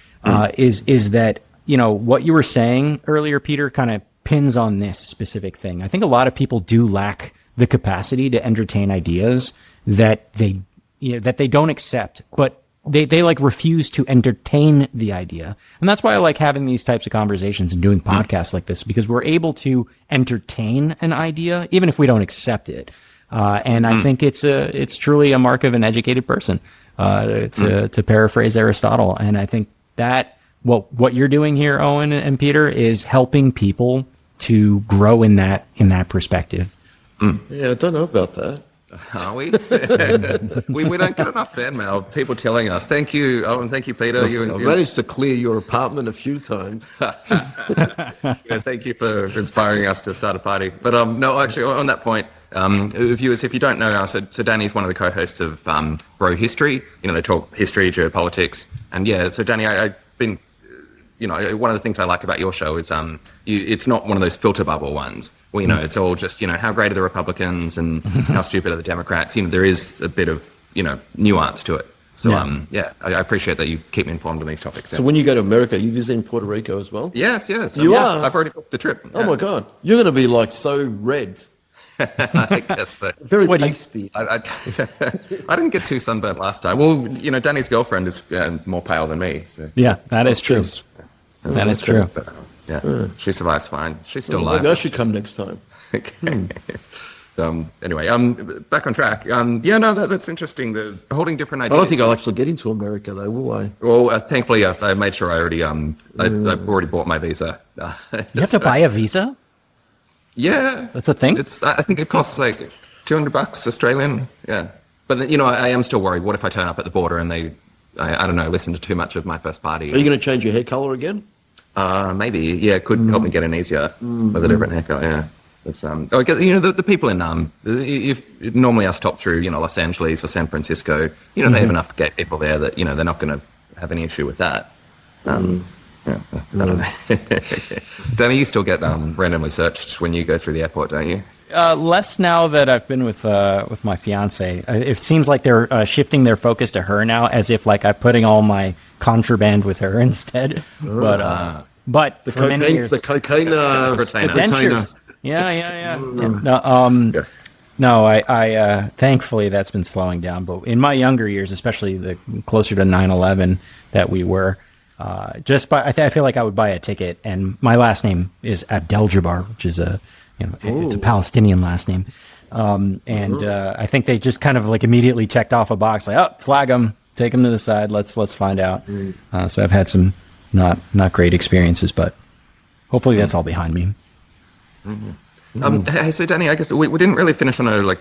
Is that, you know, what you were saying earlier, Peter, kind of pins on this specific thing. I think a lot of people do lack the capacity to entertain ideas that they don't accept, but they like refuse to entertain the idea. And that's why I like having these types of conversations and doing podcasts like this, because we're able to entertain an idea even if we don't accept it. And I think it's truly a mark of an educated person, to paraphrase Aristotle. And I think that what you're doing here, Owen and Peter, is helping people to grow in that perspective. Yeah, I don't know about that. Are we? we don't get enough fan mail. People telling us, "Thank you, Owen. Thank you, Peter. I've managed to clear your apartment a few times. Thank you for inspiring us to start a party." But no, actually, on that point, viewers, if you don't know, so Danny's one of the co-hosts of Bro History. You know, they talk history, geopolitics, and yeah. So Danny, I've been, you know, one of the things I like about your show is it's not one of those filter bubble ones. Well, you know, it's all just, you know, how great are the Republicans and how stupid are the Democrats? You know, there is a bit of, you know, nuance to it. So, I appreciate that you keep me informed on these topics. So when you go to America, you visit Puerto Rico as well? Yes. You are? I've already booked the trip. Oh, my God. You're going to be, like, so red. I guess so. Very pasty. I didn't get too sunburned last time. Well, you know, Danny's girlfriend is more pale than me. So. Yeah, that is true. That is true. But, she survives fine. She's still Maybe alive. I should come next time. Okay. Anyway, back on track. That's interesting. The holding different ideas. I don't think I'll actually get into America, though, will I? Well, thankfully, I made sure I already I've already bought my visa. You have to buy a visa? Yeah, That's a thing? I think it costs like $200 Australian. Yeah, but then, you know, I am still worried. What if I turn up at the border and they, I don't know, listen to too much of my first party? Are you going to change your hair color again? Maybe. Yeah, it could help me get an easier with a different haircut. Yeah. It's you know, the people in if normally us top through, you know, Los Angeles or San Francisco, you know, they have enough gay people there that, you know, they're not going to have any issue with that. I don't know. Danny, you still get randomly searched when you go through the airport, don't you? Less now that I've been with my fiance. It seems like they're shifting their focus to her now, as if like I'm putting all my contraband with her instead. But The for cocaine, many years, the cocaine Retainer. dentures. Yeah. No, I thankfully that's been slowing down. But in my younger years, especially the closer to 9/11 that we were, I feel like I would buy a ticket, and my last name is Abdeljabbar, which is it's a Palestinian last name, and I think they just kind of like immediately checked off a box, like, oh, flag them, take them to the side, let's find out. So I've had some not great experiences, but hopefully that's all behind me. Hey, so Danny, I guess we didn't really finish on a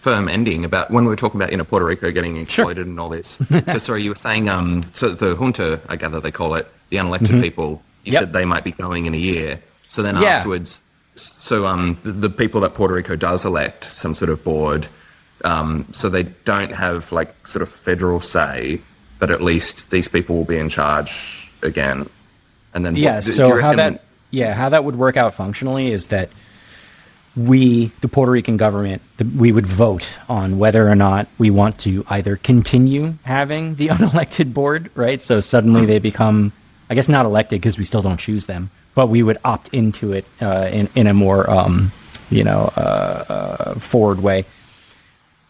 firm ending about when we were talking about Puerto Rico getting exploited and all this. So sorry, you were saying so the junta, I gather they call it, the unelected people. You said they might be going in a year. So then afterwards, the people that Puerto Rico does elect, some sort of board, so they don't have like sort of federal say, but at least these people will be in charge again. And then how that would work out functionally is that we, the Puerto Rican government, we would vote on whether or not we want to either continue having the unelected board, right? So suddenly they become, I guess, not elected because we still don't choose them, but we would opt into it in a more, forward way.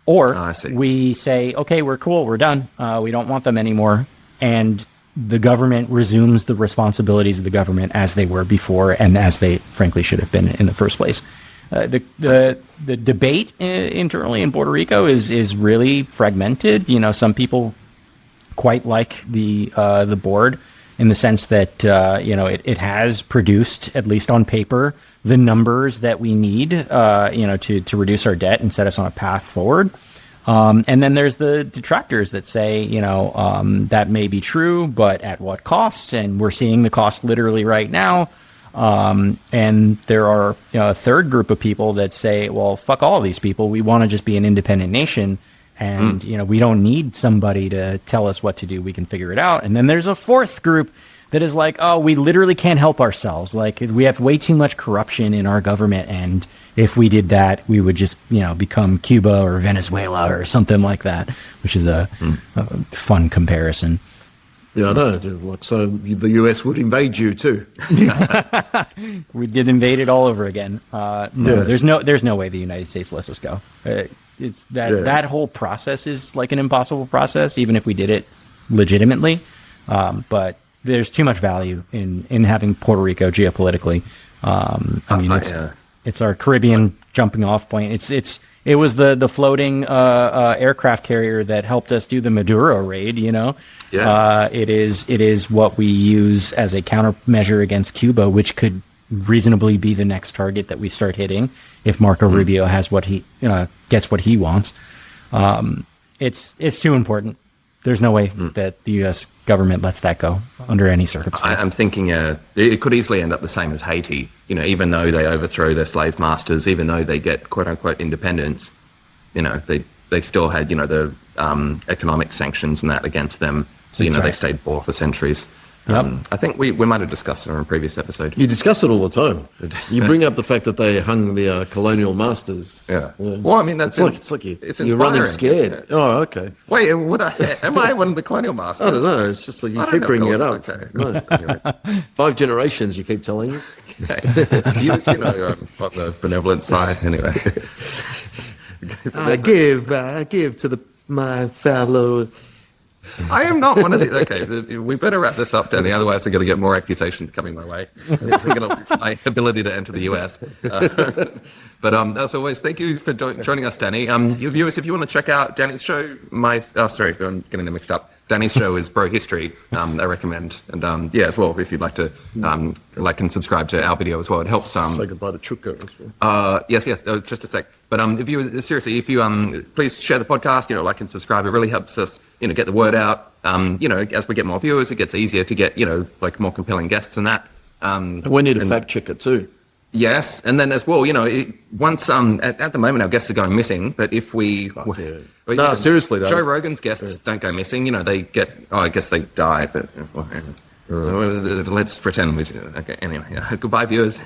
Or we say, okay, we're cool, we're done. We don't want them anymore. And the government resumes the responsibilities of the government as they were before and as they frankly should have been in the first place. The debate internally in Puerto Rico is really fragmented. Some people quite like the board in the sense that it has produced, at least on paper, the numbers that we need to reduce our debt and set us on a path forward. And then there's the detractors that say, that may be true, but at what cost? And we're seeing the cost literally right now. And there are a third group of people that say, well, fuck all these people. We want to just be an independent nation. And, we don't need somebody to tell us what to do. We can figure it out. And then there's a fourth group that is like, oh, we literally can't help ourselves. Like, we have way too much corruption in our government. And if we did that, we would just, become Cuba or Venezuela or something like that, which is a fun comparison. Yeah, I know. So the US would invade you too. We did invade it all over again. There's no way the United States lets us go. That whole process is like an impossible process, even if we did it legitimately. But there's too much value in having Puerto Rico geopolitically. It's our Caribbean jumping off point. It was the floating aircraft carrier that helped us do the Maduro raid. It is what we use as a countermeasure against Cuba, which could reasonably be the next target that we start hitting if Marco Rubio has what he gets what he wants. It's too important. There's no way that the U.S. government lets that go under any circumstance. I'm thinking it could easily end up the same as Haiti. Even though they overthrow their slave masters, even though they get quote unquote independence, they still had the economic sanctions and that against them. So they stayed poor for centuries. I think we might have discussed it on a previous episode. You discuss it all the time. You bring up the fact that they hung the colonial masters. Yeah. Well, I mean, it's like you're running scared. Oh, okay. Wait, am I one of the colonial masters? I don't know. It's just like you keep bringing it up. Okay. No. Anyway, 5 generations, you keep telling you. Okay. You just, on the benevolent side. Anyway. I give to my fellow. I am not one of the. Okay, we better wrap this up, Danny. Otherwise, I'm going to get more accusations coming my way. I'm going to lose my ability to enter the US. But as always, thank you for joining us, Danny. Your viewers, if you want to check out Danny's show, I'm getting them mixed up. Danny's show is Bro History. I recommend, and as well, if you'd like to like and subscribe to our video as well, it helps. Say goodbye to Chuka as well. Yes. Just a sec. But if you please share the podcast. Like and subscribe. It really helps us, get the word out. As we get more viewers, it gets easier to get like more compelling guests and that. And we need to fact check it too. Yes, and then as well, once at the moment our guests are going missing, but if we seriously though, Joe Rogan's guests don't go missing. They get I guess they die, but let's pretend we okay. Anyway, goodbye, viewers.